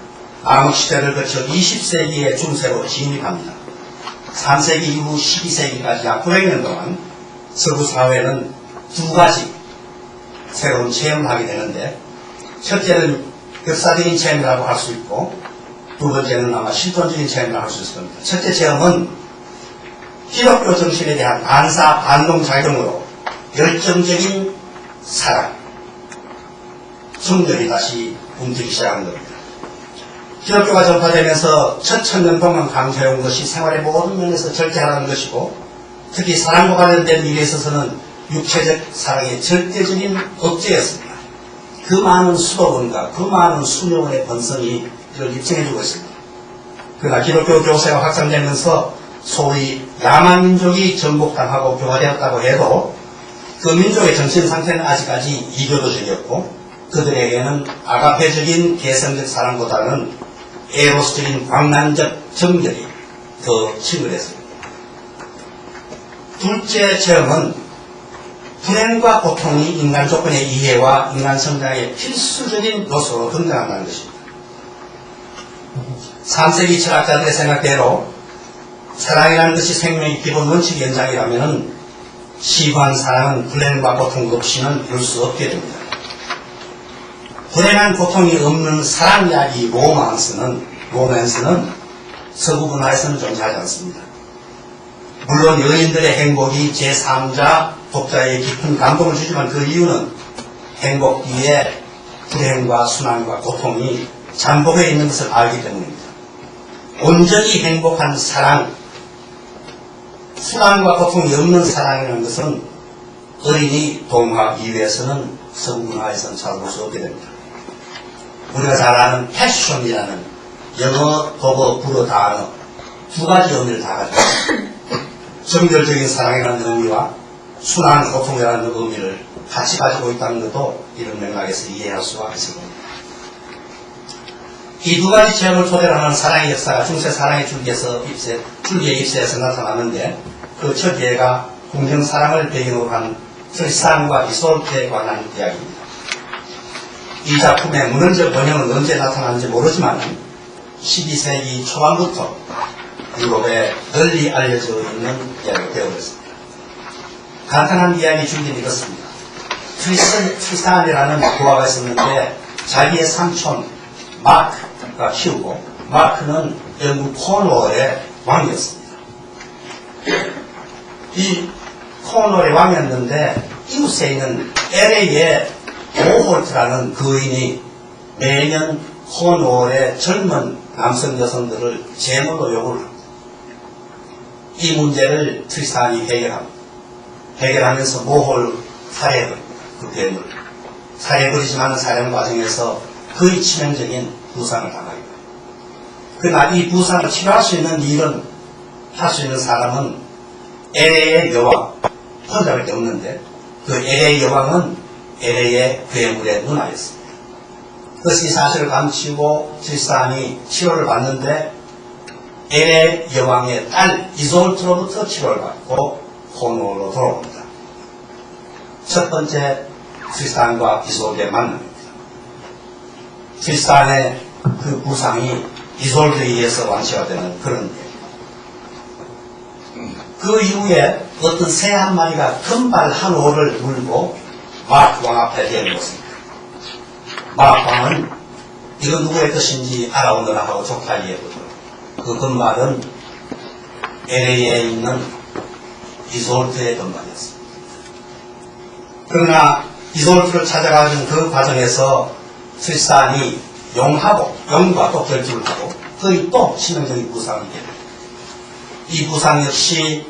암흑시대를 거쳐 20세기의 중세로 진입합니다. 3세기 이후 12세기까지 약 900년 동안 서구 사회는 두 가지 새로운 체험을 하게 되는데, 첫째는 역사적인 체험이라고 할 수 있고, 두 번째는 아마 실존적인 체험이라고 할 수 있을 겁니다. 첫째 체험은 기독교 정신에 대한 반사 반동작용으로 열정적인 사랑, 성결이 다시 움직이기 시작한 겁니다. 기독교가 전파되면서 천년 동안 강조해온 것이 생활의 모든 면에서 절제하라는 것이고, 특히 사랑과 관련된 일에 있어서는 육체적 사랑의 절대적인 억제였습니다. 그 많은 수도원과 그 많은 수녀원의 번성이 이를 입증해주고 있습니다. 그러나 기독교 교세가 확산되면서 소위 야만민족이 전복당하고 교화되었다고 해도 그 민족의 정신 상태는 아직까지 이교도적이었고, 그들에게는 아가페적인 개성적 사랑보다는 에로스적인 광란적 정열이 더 친근했습니다. 둘째 체험은 불행과 고통이 인간 조건의 이해와 인간 성장의 필수적인 요소로 등장한다는 것입니다. 3세기 철학자들의 생각대로 사랑이라는 것이 생명의 기본 원칙 연장이라면 시부한 사랑은 불행과 고통 없이는 이룰 수 없게 됩니다. 불행한 고통이 없는 사랑 이야기 로맨스는 서구 문화에서는 존재하지 않습니다. 물론 여인들의 행복이 제3자 독자에게 깊은 감동을 주지만 그 이유는 행복 뒤에 불행과 순환과 고통이 잠복해 있는 것을 알기 때문입니다. 온전히 행복한 사랑, 순환과 고통이 없는 사랑이라는 것은 어린이 동화 이외에서는 서구 문화에서는 찾아볼 수 없게 됩니다. 우리가 잘 아는 패션이라는 영어, 독어, 불어 단어 두 가지 의미를 다 가지고 있습니다. 정열적인 사랑이라는 의미와 순한 고통이라는 의미를 같이 가지고 있다는 것도 이런 맥락에서 이해할 수가 있을 겁니다. 이 두 가지 체험을 토대로 하는 사랑의 역사가 중세 사랑의 줄기에 입세해서 나타났는데, 그 첫 예가 공정사랑을 배경으로 한 트리스탄과 이솔트에 관한 이야기입니다. 이 작품의 문헌적 번역은 언제 나타났는지 모르지만 12세기 초반부터 유럽에 널리 알려져 있는 이야기가 되어버렸습니다. 간단한 이야기 줄기는 이렇습니다. 트리스탄이라는 부하가 있었는데 자기의 삼촌 마크가 키우고, 마크는 영국 코널의 왕이었습니다. 이 코널의 왕이었는데 이웃에 있는 LA의 모홀트라는 거인이 매년 코널의 젊은 남성 여성들을 제물로 요구를 합니다. 이 문제를 트리스탄이 해결하면서 모홀 살해해버립니다. 그 괴물을 살해해버리지만 사령 과정에서 거의 치명적인 부상을 당하게 됩니다. 그러나 이 부상을 치료할 수 있는 일은 할 수 있는 사람은 LA의 여왕 혼자밖에 없는데, 그 LA 여왕은 LA의 괴물의 누나였습니다. 그래서 이 사실을 감추고 트리스탄이 치료를 받는데 LA 여왕의 딸 이솔트로부터 치료를 받고 코널로 돌아옵니다. 첫 번째 트리스탄과 이솔트의 만남입니다. 트리스탄의 그 부상이 이솔트에 의해서 완치가 되는 그런 일. 그 이후에 어떤 새 한 마리가 금발 한 오를 물고 마크 왕 앞에 대놓습니다. 마크 왕은 이건 누구의 것인지 알아오너라 하고 족하리에 보죠. 그 금발은 LA에 있는 이솔트의 금발이었습니다. 그러나 이솔트를 찾아가는 그 과정에서 트리스탄이 용과 또 결집을 하고 거의 또 치명적인 부상이 됩니다. 이 부상 역시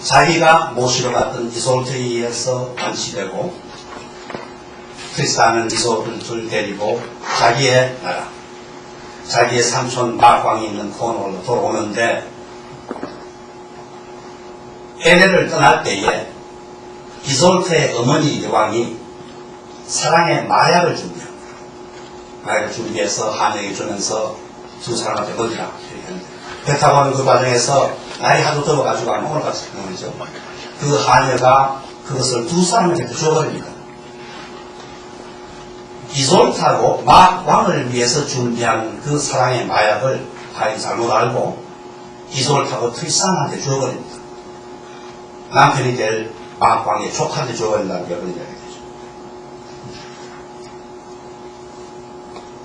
자기가 모시러 갔던 이솔트에 의해서 완치되고, 트리스탄은 이솔트를 데리고 자기의 나라, 자기의 삼촌 마왕이 있는 코널로 돌아오는데, LA를 떠날 때에 이솔트의 어머니 여왕이 사랑의 마약을 준비합니다. 마약을 준비해서 한에게 주면서 두 사람한테 먹이라 이렇게 하는데 배 타고 하는 그 과정에서 날이 하도 더워가지고 아마 오늘같이 경험이죠. 그 하녀가 그것을 두 사람에게 주어버립니다. 이솔트하고 막 왕을 위해서 준비한 그 사랑의 마약을 하인이 잘못 알고 이솔트하고 트리스탄한테 주어버립니다. 남편이 될 막 왕의 조카한테 주어버린다는 게 그런 이야기죠.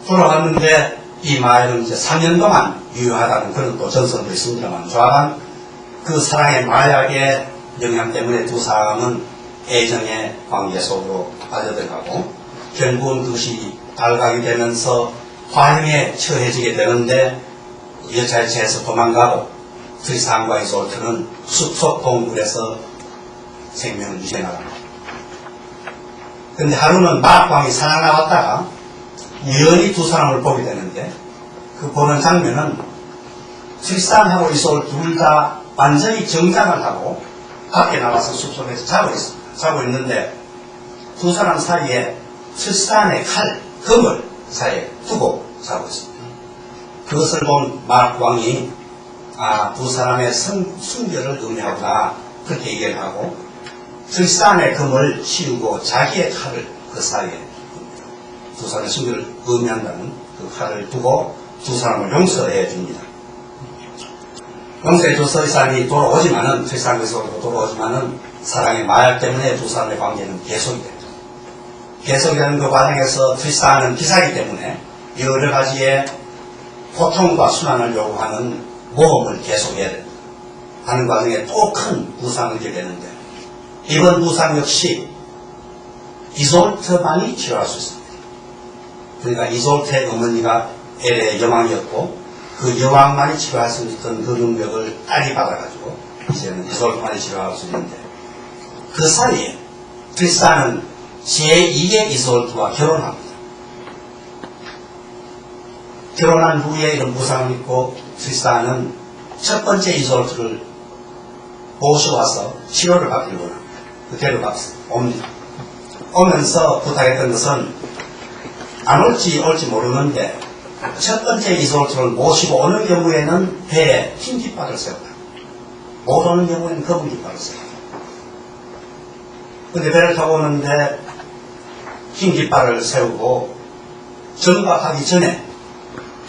돌아갔는데 이 마약은 이제 3년 동안 유효하다는 그런 또 전설도 있습니다만 좌한 그 사랑의 마약의 영향 때문에 두 사람은 애정의 관계 속으로 빠져들어가고 결국은 그것이 발각이 되면서 화형에 처해지게 되는데 여자의 채에서 도망가고 트리스탄과 이솔트는 숲속 동굴에서 생명을 유지해 나갑니다. 그런데 하루는 마왕이 산에 나왔다가 우연히 두 사람을 보게 되는데 그 보는 장면은 트리스탄하고 이솔트 둘 다 완전히 정장을 하고 밖에 나와서 숲속에서 자고 있습니다. 자고 있는데 두 사람 사이에 트리스탄의 칼, 검을 사이에 두고 자고 있습니다. 그것을 본 마왕이 두 사람의 순결을 의미하구나 그렇게 얘기를 하고 트리스탄의 검을 치우고 자기의 칼을 그 사이에 두 사람의 순결을 의미한다는 그 칼을 두고 두 사람을 용서해 줍니다. 용서해줘서 이 사람이 돌아오지만은 트리스탄에서 돌아오지만은 사랑의 마약 때문에 두 사람의 관계는 계속이 됩니다. 계속되는 그 과정에서 트리스탄은 기사이기 때문에 여러 가지의 고통과 순환을 요구하는 모험을 계속해야 됩니다. 하는 과정에 또 큰 부상을 입게 되는데 이번 부상 역시 이솔트만이 치료할 수 있습니다. 그러니까 이솔트의 어머니가 엘의 여왕이었고 그 여왕만이 치료할 수 있던 그 능력을 딸이 받아가지고 이제는 이솔트만이 치료할 수 있는데 그 사이에 트리스탄은 제2의 이솔트와 결혼합니다. 결혼한 후에 이런 부상을 입고 트리스탄은 첫 번째 이솔트를 모셔와서 치료를 받기를 원합니다. 그대로 옵니다. 오면서 부탁했던 것은 안 올지 모르는데 첫 번째 이솔트를 모시고 오는 경우에는 배에 흰 깃발을 세우다. 못 오는 경우에는 검은 깃발을 세우다. 근데 배를 타고 오는데 흰 깃발을 세우고 정박하기 전에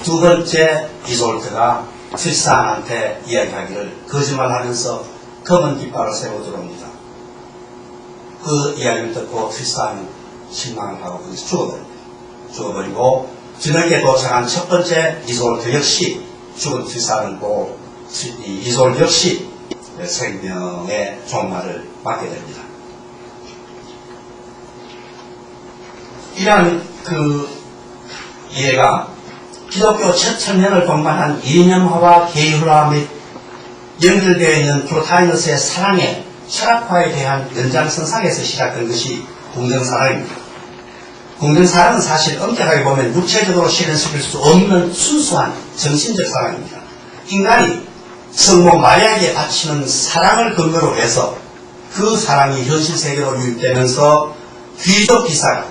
두 번째 이솔트가 트리스탄한테 이야기하기를 거짓말하면서 검은 깃발을 세우고 들어옵니다. 그 이야기를 듣고 트리스탄은 실망을 하고 거기서 죽어버리고 저녁에 도착한 첫 번째 이솔트 역시 죽은 트리스탄을 보고 이솔트 역시 생명의 종말을 맞게 됩니다. 이러한 그 예가 기독교 첫 천년을 동반한 이념화와 계율화 및 연결되어 있는 프로타이너스의 사랑의 철학화에 대한 연장선상에서 시작된 것이 공정사랑입니다. 공정사랑은 사실 엄격하게 보면 육체적으로 실현시킬 수 없는 순수한 정신적 사랑입니다. 인간이 성모 마리아에게 바치는 사랑을 근거로 해서 그 사랑이 현실 세계로 유입되면서 귀족 기사가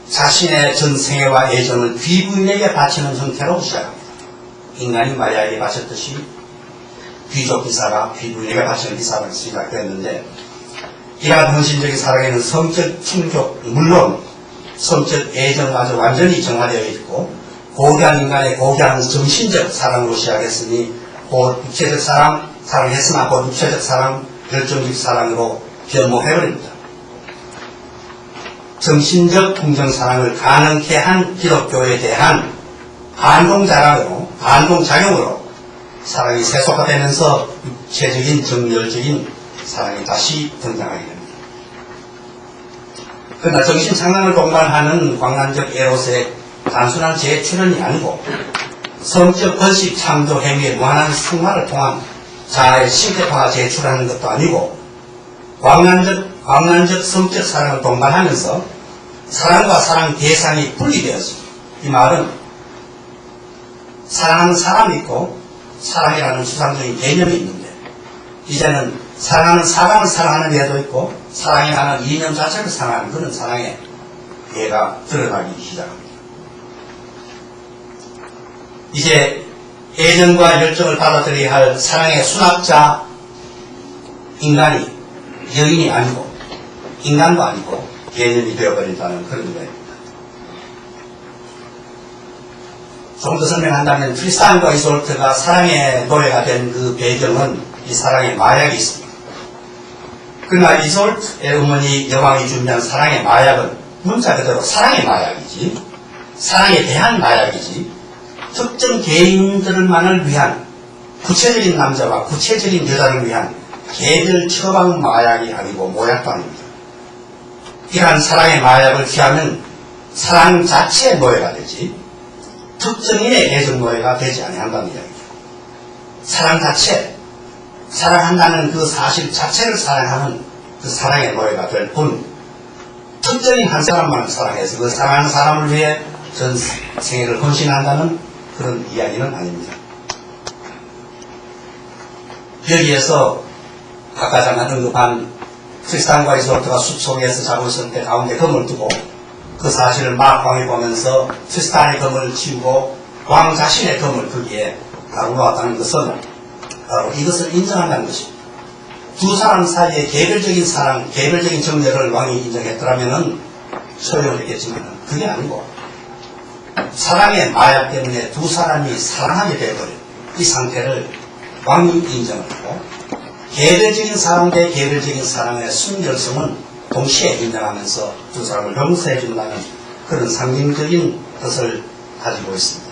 자신의 전 생애와 애정을 귀부인에게 바치는 형태로 시작합니다. 인간이 마리아에게 바쳤듯이 귀족 기사가 귀부인에게 바치는 기사가 시작됐는데 이러한 헌신적인 사랑에는 성적 충족 물론 성적 애정마저 완전히 정화되어 있고 고귀한 인간의 고귀한 정신적 사랑으로 시작했으니 곧 육체적 사랑했으나 곧 육체적 사랑, 열정적 사랑으로 변모해버립니다. 정신적 긍정사랑을 가능케 한 기독교에 대한 반동작용으로 사랑이 세속화되면서 육체적인 정열적인 사랑이 다시 등장하게 됩니다. 그러나 정신창랑을 동반하는 광란적 에로스의 단순한 재출현이 아니고 성적 번식 창조 행위의 무한한 승화를 통한 자아의 신격화가 재출하는 것도 아니고 광란적 성적 사랑을 동반하면서 사랑과 사랑 대상이 분리되었습니다. 이 말은 사랑하는 사람이 있고 사랑이라는 수상적인 개념이 있는데 이제는 사랑하는 사람을 사랑하는 애도 있고 사랑에 관한 이념 자체를 사랑하는 그런 사랑의 예가 드러나기 시작합니다. 이제 애정과 열정을 받아들여야 할 사랑의 수납자 인간이 여인이 아니고 인간도 아니고 개념이 되어버린다는 그런 의미입니다. 좀 더 설명한다면 트리스탄과 이솔트가 사랑의 노래가 된 그 배경은 이 사랑의 마약이 있습니다. 그러나 이솔트의 어머니 여왕이 준비한 사랑의 마약은 문자 그대로 사랑의 마약이지, 사랑에 대한 마약이지, 특정 개인들만을 위한 구체적인 남자와 구체적인 여자를 위한 개별 처방 마약이 아니고 모약도 아닙니다. 이러한 사랑의 마약을 취하면 사랑 자체의 노예가 되지 특정인의 애정 노예가 되지 아니한다는 이야기죠. 사랑 자체, 사랑한다는 그 사실 자체를 사랑하는 그 사랑의 노예가 될 뿐 특정인 한 사람만 사랑해서 그 사랑하는 사람을 위해 전 생애를 헌신한다는 그런 이야기는 아닙니다. 여기에서 아까 잠깐 언급한 트리스탄과 이솔트가 숲속에서 자고 있을 때 가운데 검을 두고 그 사실을 막 왕이 보면서 트리스탄의 검을 치우고 왕 자신의 검을 거기에 가로 놓았다는 것은 바로 이것을 인정한다는 것입니다. 두 사람 사이의 개별적인 사랑, 개별적인 정열을 왕이 인정했더라면 소용을 있겠지만 그게 아니고 사랑의 마약 때문에 두 사람이 사랑하게 되어버린 이 상태를 왕이 인정을 하고 개별적인 사랑 대 개별적인 사랑의 순결성은 동시에 인정하면서 두 사람을 용서해 준다는 그런 상징적인 것을 가지고 있습니다.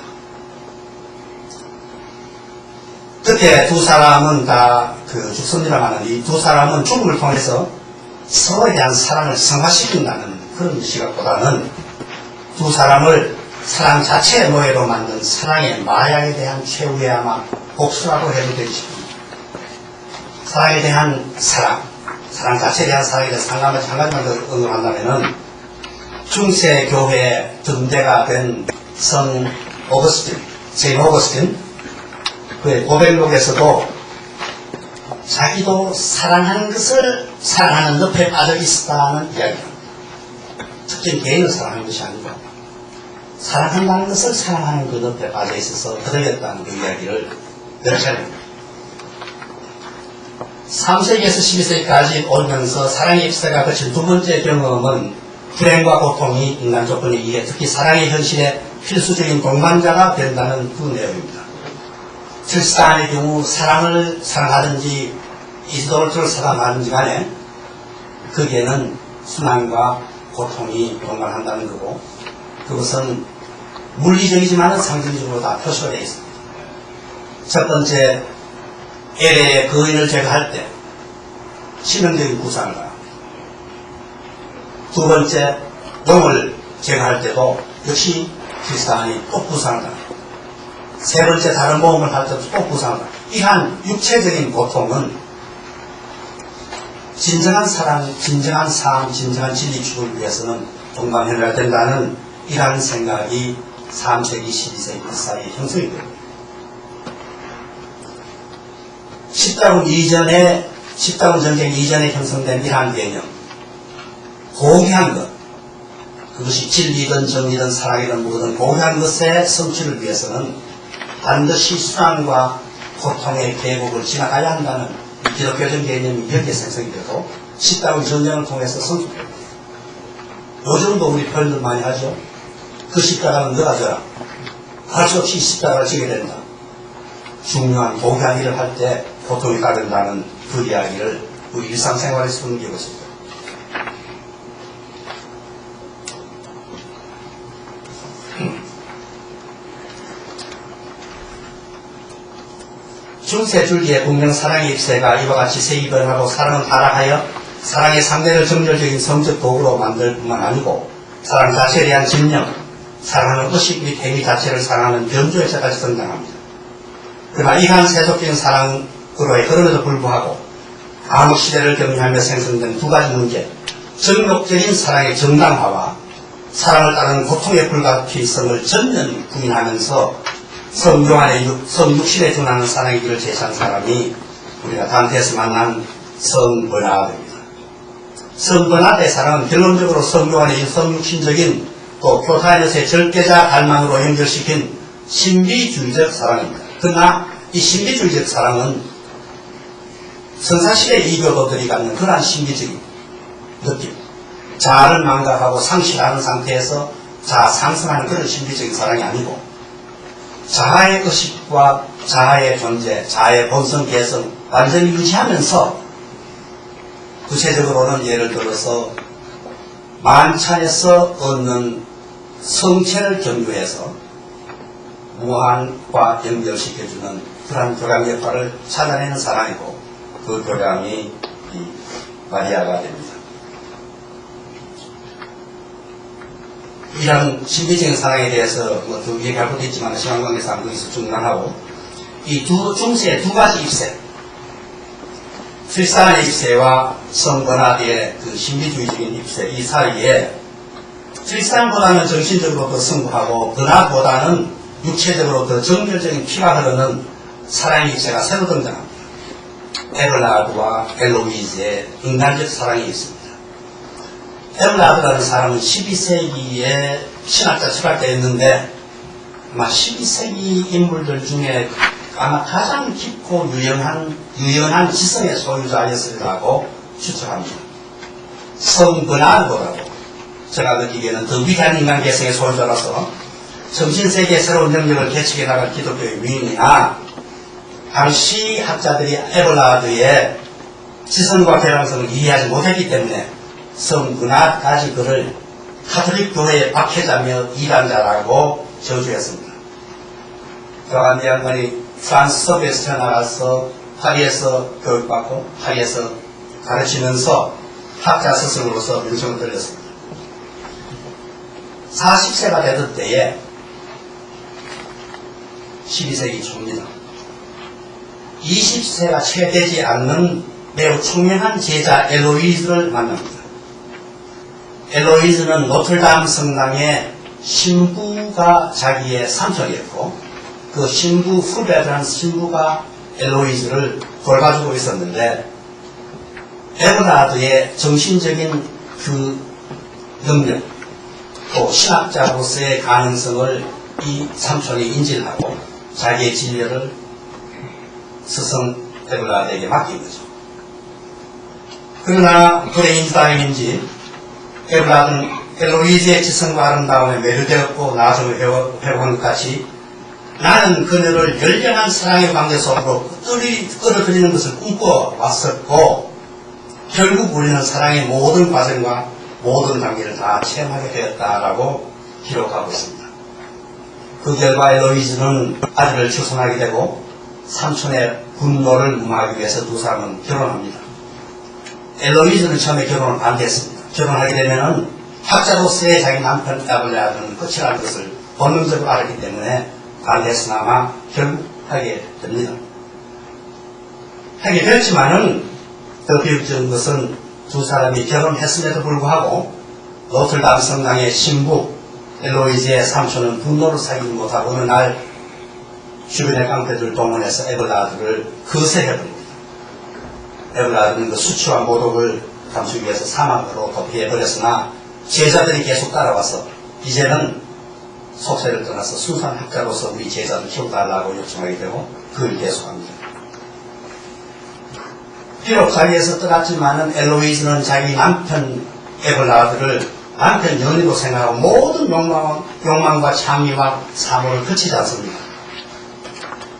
그때 두 사람은 다 그 죽습니다만 하는 이 두 사람은 죽음을 통해서 서로에 대한 사랑을 성화시킨다는 그런 시각보다는 두 사람을 사랑 자체의 노예로 만든 사랑의 마약에 대한 최후의 아마 복수라고 해도 되기 싶습니다. 사랑에 대한 사랑 자체에 대한 사랑에 대해서 한 가지만 더 언급한다면은 중세 교회의 등대가 된 성 오거스틴, 세인 오거스틴, 그의 고백록에서도 자기도 사랑하는 것을 사랑하는 늪에 빠져 있었다는 이야기입니다. 특정 개인을 사랑하는 것이 아니고 사랑한다는 것을 사랑하는 그 늪에 빠져 있어서 거들렸다는 그 이야기를 여러 차례 합니다. 3세기에서 12세기까지 오면서 사랑의 입세가 거친 두 번째 경험은 불행과 고통이 인간 조건에 의해 특히 사랑의 현실에 필수적인 동반자가 된다는 그 내용입니다. 트리스탄의 경우 사랑을 사랑하든지 이솔트를 사랑하든지 간에 거기에는 순환과 고통이 동반한다는 거고 그것은 물리적이지만 상징적으로 다 표시가 되어 있습니다. 첫 번째 엘의 거인을 제거할 때 치명적인 부상을 당합니다. 두 번째 용을 제거할 때도 역시 트리스탄이 또 부상을 당합니다. 세 번째 다른 모험을 할 때도 또 부상을 당합니다. 이한 육체적인 고통은 진정한 사랑, 진정한 삶, 진정한 진리 추구를 위해서는 동반해야 된다는 이러한 생각이 3세기, 12세기 사이에 형성이 됩니다. 십자군 전쟁 이전에 형성된 이러한 개념, 고귀한 것, 그것이 진리든 정리든 사랑이든 무엇이든 고귀한 것의 성취를 위해서는 반드시 순환과 고통의 계곡을 지나가야 한다는 기독교적 개념이 여기에 생성이 되고 십자군 전쟁을 통해서 성숙됩니다. 요즘도 우리 표현들 많이 하죠. 그 십자가는 너가 져라. 할 수 없이 십자가를 지게 된다. 중요한 고귀한 일을 할 때 고통이 따른다는 그 이야기를 우리 일상생활에서 숨기고 있습니다. 중세 줄기의 공명 사랑의 입세가 이와 같이 세이변하고 사랑을 타락하여 사랑의 상대를 정렬적인 성적 도구로 만들 뿐만 아니고 사랑 자체에 대한 집념, 사랑하는 의식 및 행위 자체를 사랑하는 변조에서까지 등장합니다. 그러나 이러한 세속적인 사랑으로의 흐름에도 불구하고 암흑 시대를 경험하며 생성된 두 가지 문제, 정욕적인 사랑의 정당화와 사랑을 따르는 고통의 불가피성을 전면 부인하면서 성육신에 준하는 사랑의 길을 제시한 사람이 우리가 단테에서 만난 성 버나드입니다. 성번화대 사랑은 결론적으로 성교 안의 성육신적인 또 교타 안에서의 절대자 갈망으로 연결시킨 신비주의적 사랑입니다. 그러나 이 신비주의적 사랑은 선사시대의 이교도들이 갖는 그러한 신비적인 느낌, 자아를 망각하고 상실하는 상태에서 자아 상승하는 그런 신비적인 사랑이 아니고 자아의 의식과 자아의 존재, 자아의 본성 개성 완전히 유지하면서 구체적으로는 예를 들어서 만찬에서 얻는 성체를 경유해서 무한과 연결시켜주는 그러한 교량 역할을 찾아내는 사랑이고 그 교량이 이 마리아가 됩니다. 이런 신비적인 사랑에 대해서 더 얘기할 것도 있지만 시간 관계상 거기서 중단하고 이 중세의 두 가지 입세 실상의 입세와 성번화대의 그 신비주의적인 입세 이 사이에 실상보다는 정신적으로 더 승부하고 번화보다는 육체적으로 더 정열적인 피가 흐르는 사랑의 입세가 새로 등장합니다. 에블라드와 엘로이즈의 인간적 사랑이 있습니다. 에블라드라는 사람은 12세기에 신학자 철학자였는데 아마 12세기 인물들 중에 아마 가장 깊고 유연한 지성의 소유자였으리라고 추측합니다. 성번화보다도 제가 느끼기에는 더 위대한 인간 개성의 소유자로서 정신세계의 새로운 영역을 개척해 나갈 기독교의 위인이나 당시 학자들이 에블라드의 지성과 개량성을 이해하지 못했기 때문에 성번화까지 그를 카톨릭 교회의 박해자며 이단자라고 저주했습니다. 조간 양반이 프랑스 서부에서 나가서 파리에서 교육받고 파리에서 가르치면서 학자 스승으로서 명성을 들렸습니다. 40세가 되던 때에 12세기 초입니다. 20세가 채 되지 않는 매우 총명한 제자 엘로이즈를 만납니다. 엘로이즈는 노틀담 성당의 신부가 자기의 삼촌이었고 그 신부 후배라는 신부가 엘로이즈를 돌봐주고 있었는데 에블라드의 정신적인 그 능력 또 신학자로서의 가능성을 이 삼촌이 인지를 하고 자기의 진료를 스승 에블라드에게 맡긴 거죠. 그러나 불행인지 에블라드는 엘로이즈의 지성과 아름다움에 매료되었고 나중에 회복한 것 같이 나는 그녀를 열렬한 사랑의 관계 속으로 끌어들이는 것을 꿈꿔왔었고 결국 우리는 사랑의 모든 과정과 모든 단계를 다 체험하게 되었다라고 기록하고 있습니다. 그 결과 엘로이즈는 아들을 출산하게 되고 삼촌의 분노를 무마하기 위해서 두 사람은 결혼합니다. 엘로이즈는 처음에 결혼을 반대했습니다. 결혼하게 되면은 학자로서의 자기 남편 에블라드는 끝이라는 것을 본능적으로 알았기 때문에 반대했으나마 결국 하게 됩니다. 하게 됐지만은 더 비극적인 것은 두 사람이 결혼했음에도 불구하고 노틀담 성당의 신부 엘로이즈의 삼촌은 분노를 사귀지 못하고 어느 날 주변의 깡패들 동원해서 에블라드를 거세해버립니다. 에블라드는 그 수치와 모독을 감추기 위해서 사막으로 도피해버렸으나 제자들이 계속 따라와서 이제는 속세를 떠나서 순수한 학자로서 우리 제자를 키워달라고 요청하게 되고 그 일을 계속합니다. 비록 자리에서 떠났지만은 엘로이즈는 자기 남편 에블라드를 남편 연인으로 생각하고 모든 욕망과 창의와 사모를 그치지 않습니다.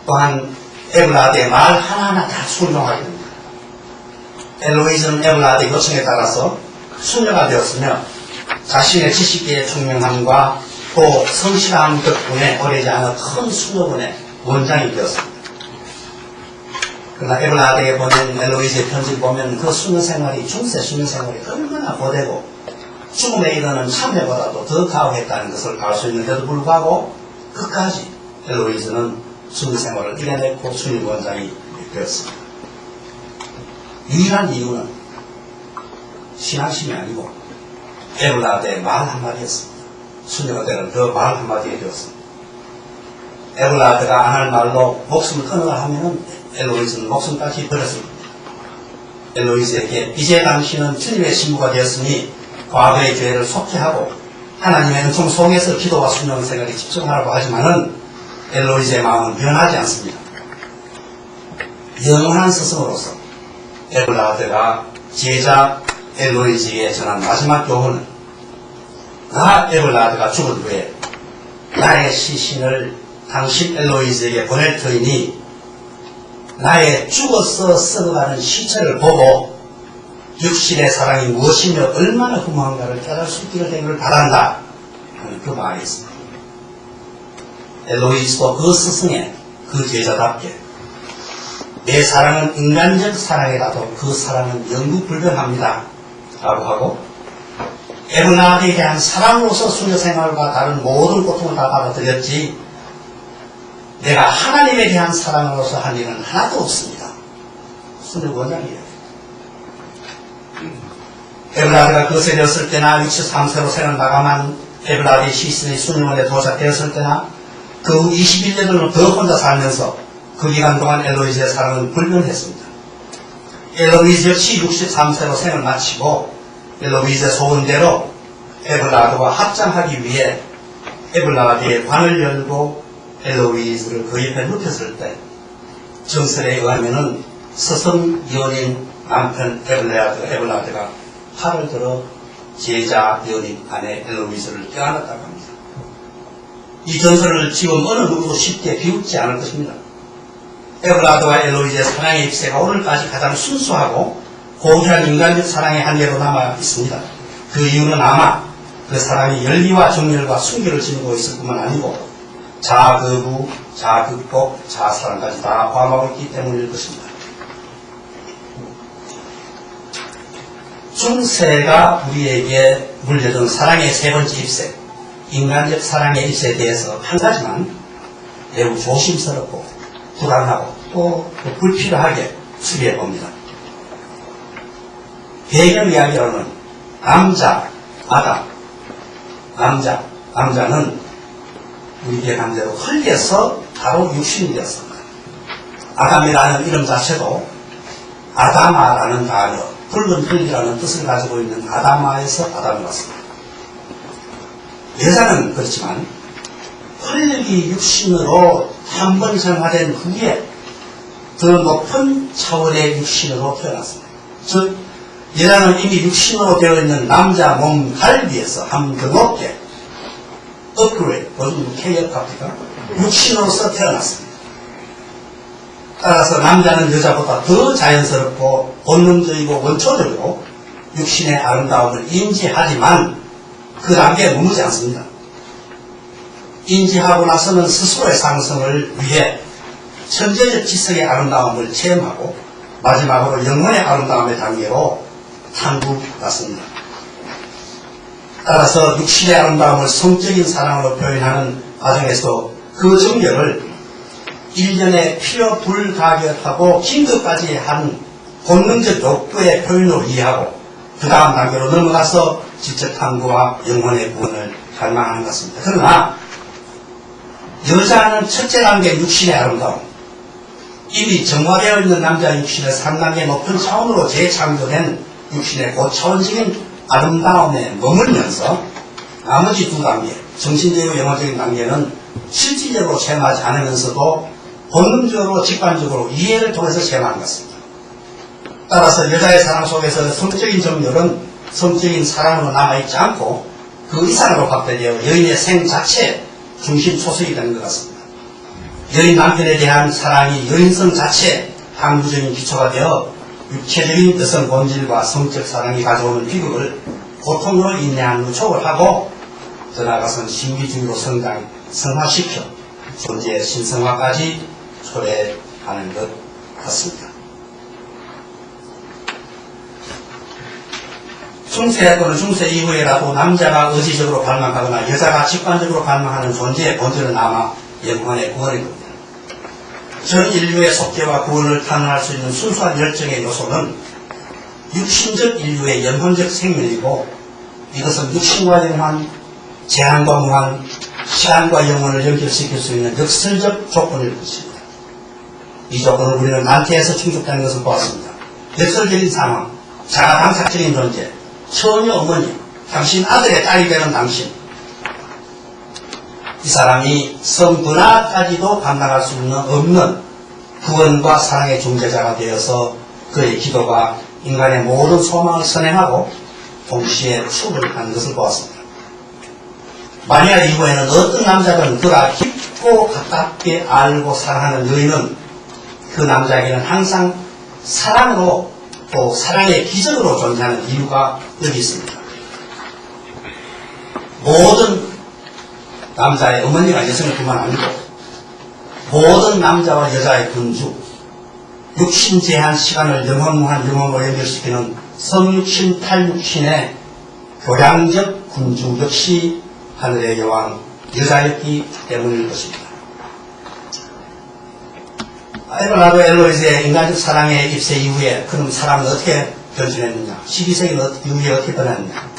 또한 에블라드의 말 하나하나 다 순종하게 됩니다. 엘로이즈는 에블라드의 요청에 따라서 수녀가 되었으며 자신의 지식계의 총명함과 또 성실함 덕분에 오래지 않은 큰 수녀원의 원장이 되었습니다. 그러나 에블라드에게 보낸 엘로이즈의 편지를 보면 그 수녀 생활이 중세 수녀 생활이 얼마나 고되고 죽음에 이르는 참회보다도 더 가혹했다는 것을 알 수 있는데도 불구하고 끝까지 엘로이즈는 수녀 생활을 이겨냈고 수녀 원장이 되었습니다. 유일한 이유는 신앙심이 아니고 에블라드의 말 한마디였습니다. 수녀가 되는 그 말 한마디에 되었습니다. 에블라드가 안 할 말로 목숨을 끊어라 하면은 엘로이즈는 목숨까지 버렸습니다. 엘로이즈에게 이제 당신은 주님의 신부가 되었으니 과거의 죄를 속죄하고 하나님의 은총 속에서 기도와 순종 생활에 집중하라고 하지만은 엘로이즈의 마음은 변하지 않습니다. 영원한 스승으로서 에블라드가 제자 엘로이즈에게 전한 마지막 교훈은 나 에블라드가 죽은 후에 나의 시신을 당신 엘로이즈에게 보낼 터이니 나의 죽어서 썩어가는 시체를 보고 육신의 사랑이 무엇이며 얼마나 흠모한가를 깨달을 수 있기를 되기를 바란다 하는 그 말이 있습니다. 엘로이즈도 그 스승의 그 제자답게 내 사랑은 인간적 사랑이라도 그 사랑은 영구불변합니다 라고 하고 에블라드에 대한 사랑으로서 수녀생활과 다른 모든 고통을 다 받아들였지 내가 하나님에 대한 사랑으로서 한 일은 하나도 없습니다. 수녀 원장이에요. 에블라드가 그것에 되었을 때나 63세로 생을 마감한 에블라드의 시신이 수녀원에 도착되었을 때나 그 후 21년을 더 혼자 살면서 그 기간 동안 엘로이즈의 사랑은 불변했습니다. 엘로이즈 역시 63세로 생을 마치고 엘로이즈의 소원대로 에블라드와 합장하기 위해 에블라드의 관을 열고 엘로이즈를 그 옆에 눕혔을 때 정설에 의하면은 스승 연인 남편 에블라드가 팔을 들어 제자 연인 아내 엘로이즈를 껴안았다고 합니다. 이 전설을 지금 어느 누구도 쉽게 비웃지 않을 것입니다. 에블라드와 엘로이즈의 사랑의 입새가 오늘까지 가장 순수하고 고귀한 인간적 사랑의 한계로 남아 있습니다. 그 이유는 아마 그 사랑이 열리와 정열과 순결을 지니고 있을 뿐만 아니고 자거부, 자극복, 자사랑까지 다 포함하고 있기 때문일 것입니다. 중세가 우리에게 물려준 사랑의 세 번째 입새, 인간적 사랑의 입새에 대해서 한 가지만 매우 조심스럽고 불안하고 또 불필요하게 추리해 봅니다. 배경 이야기로는 남자, 아담, 남자는 우리의 남대로 흘려서 바로 육신이 되었습니다. 아담이라는 이름 자체도 아다마라는 단어, 붉은 흙이라는 뜻을 가지고 있는 아다마에서 아담이 왔습니다. 여자는 그렇지만 흙이 육신으로 한 번 생화된 후에 더 높은 차원의 육신으로 태어났습니다. 즉 여자는 이미 육신으로 되어 있는 남자 몸 갈비에서 한 번 더 높게 업그레이드, 요즘 K역합니까? 육신으로서 태어났습니다. 따라서 남자는 여자보다 더 자연스럽고 본능적이고 원초적으로 육신의 아름다움을 인지하지만 그 단계에 머무지 않습니다. 인지하고 나서는 스스로의 상승을 위해 천재적 지성의 아름다움을 체험하고 마지막으로 영혼의 아름다움의 단계로 탐구받습니다. 따라서 육신의 아름다움을 성적인 사랑으로 표현하는 과정에서 그 정결을 일련의 필요 불가결하고 긴급까지 한 본능적 욕구의 표현으로 이해하고 그 다음 단계로 넘어가서 지적 탐구와 영혼의 구원을 갈망하는 것 같습니다. 그러나 여자는 첫째 단계 육신의 아름다움, 이미 정화되어 있는 남자 육신의 3단계 높은 차원으로 재창조된 육신의 고차원적인 아름다움에 머물면서 나머지 두 단계, 정신적이고 영혼적인 단계는 실질적으로 체험하지 않으면서도 본능적으로 직관적으로 이해를 통해서 체험하는 것 같습니다. 따라서 여자의 사랑 속에서 성적인 정열은 성적인 사랑으로 남아있지 않고 그 이상으로 확대되어 여인의 생 자체에 중심 초석이 되는 것 같습니다. 여인 남편에 대한 사랑이 여인성 자체에 항구적인 기초가 되어 육체적인 여성 본질과 성적 사랑이 가져오는 비극을 고통으로 인내하는 누척을 하고 더 나아가서는 신비주의로 성화시켜 존재의 신성화까지 초래하는 것 같습니다. 중세 또는 중세 이후에라도 남자가 의지적으로 갈망하거나 여자가 직관적으로 갈망하는 존재의 본질은 아마 영혼의 구원일 겁니다. 전 인류의 속죄와 구원을 탄원할 수 있는 순수한 열정의 요소는 육신적 인류의 영혼적 생명이고 이것은 육신과 영혼, 재한과 무한, 시간과 영혼을 연결시킬 수 있는 역설적 조건일 것입니다. 이 조건을 우리는 난태에서 충족되는 것을 보았습니다. 역설적인 상황, 자가당착적인 존재, 처녀 어머니, 당신 아들의 딸이 되는 당신. 이 사람이 성분화까지도 감당할 수 없는 구원과 사랑의 중재자가 되어서 그의 기도가 인간의 모든 소망을 선행하고 동시에 추구하는 것을 보았습니다. 마리아 이후에는 어떤 남자든 그가 깊고 가깝게 알고 사랑하는 여인은 그 남자에게는 항상 사랑으로 또 사랑의 기적으로 존재하는 이유가 여기 있습니다. 모든 남자의 어머니가 여성을 뿐만 아니고 모든 남자와 여자의 군주, 육신 제한 시간을 영원무한 영원으로 연결시키는 성육신 탈육신의 교량적 군주 역시 하늘의 여왕 여자였기 때문일 것입니다. 에베라도 엘로이즈의 인간적 사랑의 입세 이후에 그럼 사람은 어떻게 변신했느냐? 12세기 이후에 어떻게 변했느냐?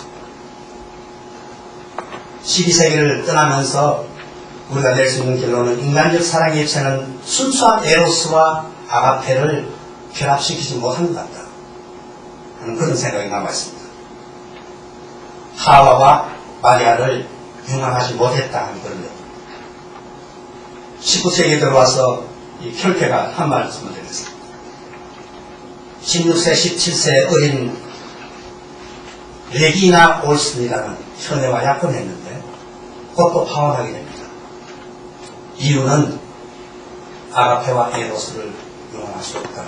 12세기를 떠나면서 우리가 낼 수 있는 결론은 인간적 사랑의 입세는 순수한 에로스와 아가페를 결합시키지 못한 것 같다 하는 그런 생각이 남아있습니다. 하와와 마리아를 융합하지 못했다 하는 그런 것. 19세기에 들어와서 이 켤케가 한 말씀을 드렸습니다. 16세, 17세 어린 레기나 올슨이라는 처녀와 약혼했는데 그것도 파혼하게 됩니다. 이유는 아가페와 에로스를 융합할 수 없다.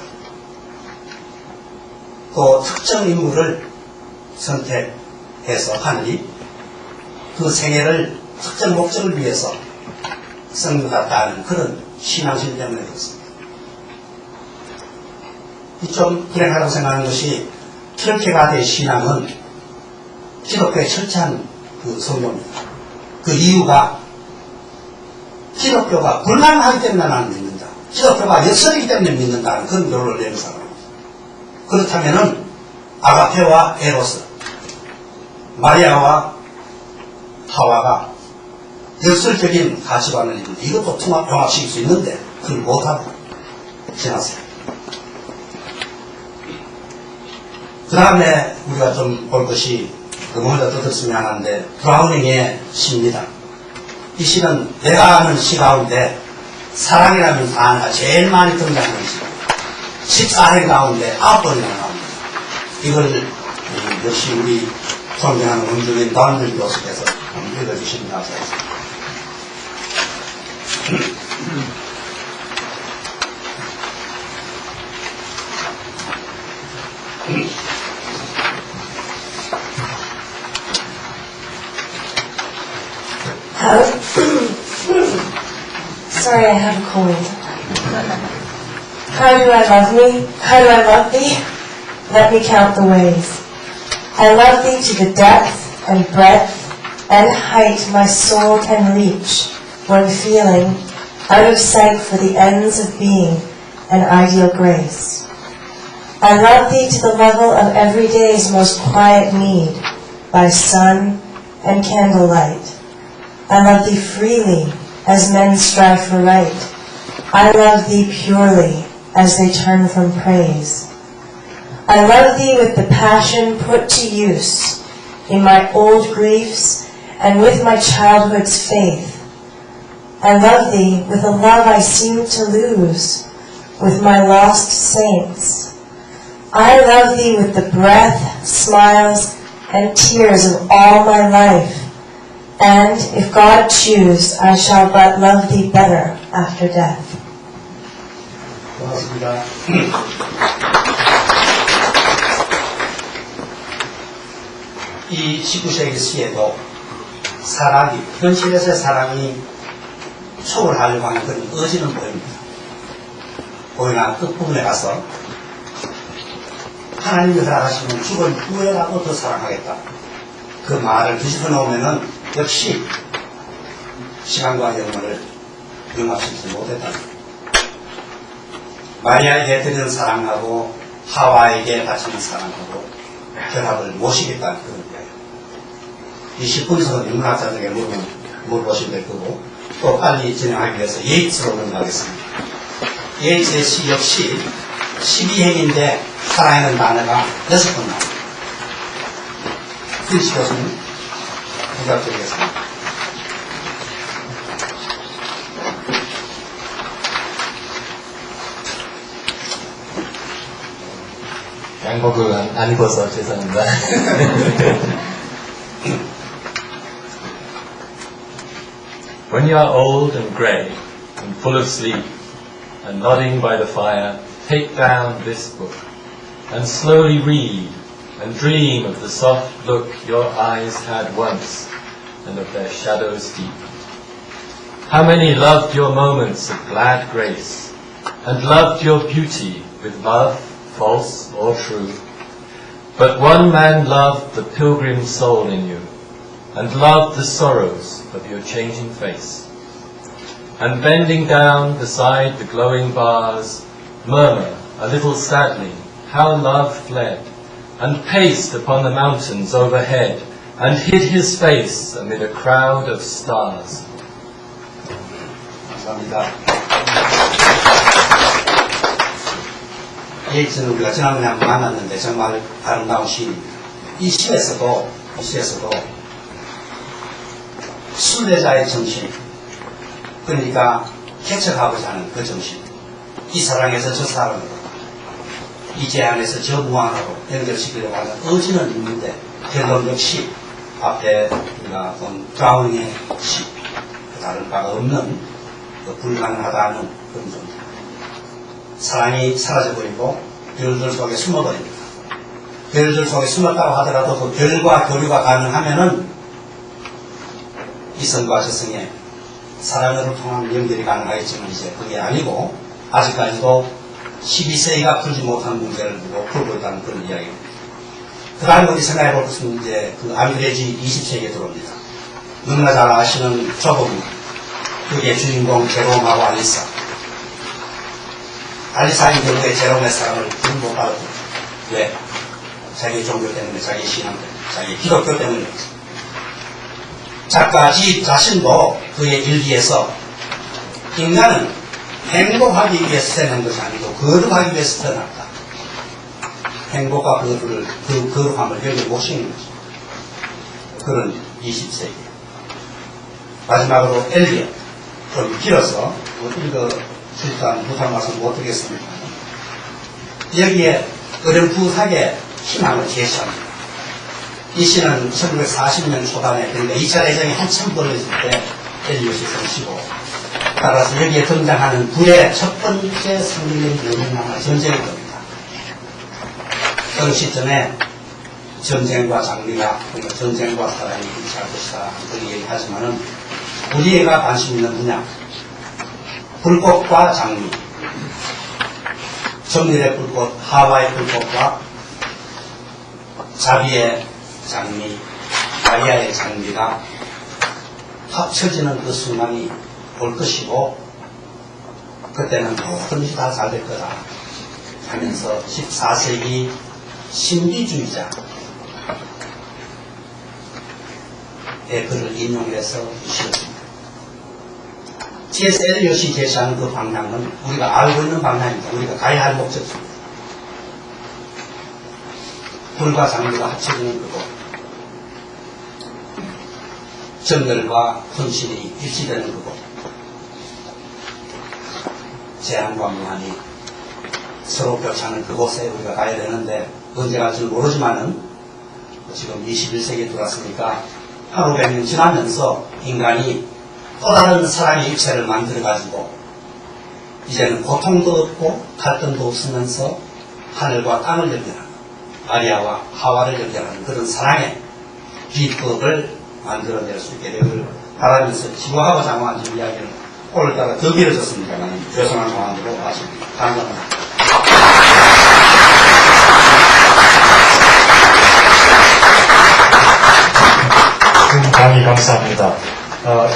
또 특정 인물을 선택해서 하늘이 그 생애를 특정 목적을 위해서 성육했다는 그런 신앙심 때문에 그렇습니다. 좀 불행하다고 생각하는 것이 켤케가드의 신앙은 기독교의 철저한 그 성경입니다. 그 이유가 기독교가 불가능하기 때문에 나는 믿는다. 기독교가 역설이기 때문에 믿는다는 그런 결론을 내는 사람입니다. 그렇다면은 아가페와 에로스, 마리아와 하와가 역설적인 가치관을 있는데 이것도 병합시킬 수 있는데 그걸 못하고 지났어요. 그 다음에 우리가 좀 볼 것이 너무 혼자 떠들었으면 하는데 브라우닝의 시입니다. 이 시는 내가 아는 시 가운데 사랑이라는 단어가 제일 많이 등장하는 시. 14행 가운데 9번이나 나옵니다. 이걸 역시 우리 존경하는 원주민 다운들 교수께서 읽어주시면 감사하겠습니다. Sorry, I have a cold. How do I love me? How do I love thee? Let me count the ways. I love thee to the depth and breadth and height my soul can reach when feeling, out of sight for the ends of being, an ideal grace. I love thee to the level of every day's most quiet need, by sun and candlelight. I love thee freely, as men strive for right. I love thee purely, as they turn from praise. I love thee with the passion put to use in my old griefs and with my childhood's faith. I love thee with a love I seem to lose with my lost saints. I love thee with the breath, smiles, and tears of all my life. And if God choose, I shall but love thee better after death. 고맙습니다. 이 19세기 시에도 사랑이, 현실에서의 사랑이 초월하려고 하는 그런 의지는 보입니다. 보이나 끝부분에 가서 하나님이 허락하시면 죽을 후에라도 더 사랑하겠다. 그 말을 뒤집어 놓으면은 역시 시간과 영혼을 융합시키지 못했다. 마리아에게 드리는 사랑하고 하와에게 바치는 사랑하고 결합을 모시겠다는 그런 이야기입니다. 이 10분에서 인문학자들에게 물어보시면 될 거고 또 빨리 진행하기 위해서 예이츠로 넘어가겠습니다. 예이츠의 시 역시 12행인데 사랑이라는 단어가 6번 나옵니다. 필시 교수님, 부탁드리겠습니다. 양복을 안 입어서 죄송합니다. When you are old and grey and full of sleep and nodding by the fire, take down this book and slowly read and dream of the soft look your eyes had once and of their shadows deep. How many loved your moments of glad grace and loved your beauty with love false or true? But one man loved the pilgrim soul in you and loved the sorrows of your changing face. And bending down beside the glowing bars, murmur a little sadly how love fled, and paced upon the mountains overhead, and hid his face amid a crowd of stars. 감사합니다. 예이츠는 우리가 지난번에 한번 만났는데 정말 아름다운 시인입니다. 이 시에서도 순례자의 정신, 그러니까 개척하고자 하는 그 정신, 이 사랑에서 저 사랑으로, 이 제안에서 저 무한으로 연결시키려고 하는 의지는 있는데 결론 역시 앞에 우리가 본 브라운의 시, 다른 바가 없는 불가능하다는 그런 존재. 사랑이 사라져버리고 별들 속에 숨어버립니다. 별들 속에 숨었다고 하더라도 그 별과 교류가 가능하면은 이성과 저성의 사랑으로 통한 연결이 가능하겠지만 이제 그게 아니고 아직까지도 12세기가 풀지 못한 문제를 두고 풀고 있다는 그런 이야기입니다. 그 다음에 우리 생각해 볼 것은 이제 그 아미레지 20세기에 들어옵니다. 너무나 잘 아시는 조금 그게 주인공 제롬하고 알리사. 알리사의 경우에 제롬의 사랑을 못 받았죠. 왜? 자기 종교 때문에, 자기 신앙 때문에, 자기 기독교 때문에. 작가 자신도 그의 일기에서 인간은 행복하기 위해서 태어난 것이 아니고 거룩하기 위해서 태어났다. 행복과 거룩함을 여기 모시는 거죠. 그런 20세기. 마지막으로 엘리엇. 좀 길어서 읽어주니까 부탁 말씀 못 드리겠습니다. 여기에 어렴풋하게 희망을 제시합니다. 이 시는 1940년 초반에, 그러니까 2차 대전이 한참 벌어질 때 엘리엇이 쓰시고, 따라서 여기에 등장하는 불의 첫 번째 상징적인 요인은 아마 전쟁일 겁니다. 그 시점에 전쟁과 장미가, 그러니까 전쟁과 사랑이 일치할 것이다. 그렇게 얘기하지만은 우리가 관심 있는 분야, 불꽃과 장미, 정밀의 불꽃, 하와의 불꽃과 자비의 장미, 마리아의 장미가 합쳐지는 그 순간이 올 것이고, 그때는 모든 것이 다 잘 될 거다 하면서 14세기 신비주의자의 글을 인용해서 주셨습니다. C.S. 엘리엇이 제시하는 그 방향은 우리가 알고 있는 방향입니다. 우리가 가야 할 목적입니다. 불과 장미가 합쳐지는 그곳, 정열과 헌신이 일치되는 그곳, 재앙과 무한이 서로 겹치는 그곳에 우리가 가야 되는데 언제 갈지 모르지만은 지금 21세기에 들어왔으니까 한 500년 지나면서 인간이 또 다른 사랑의 입체를 만들어가지고 이제는 고통도 없고 갈등도 없으면서 하늘과 땅을 연결하는, 마리아와 하와를 연결하는 그런 사랑의 비법을 만들어낼 수 있게 되기를 바라면서 지구하고 장황한 이야기를 오늘따라 더 길어졌습니다만 죄송한 마음으로 마칩니다. 감사합니다. 강의 감사합니다.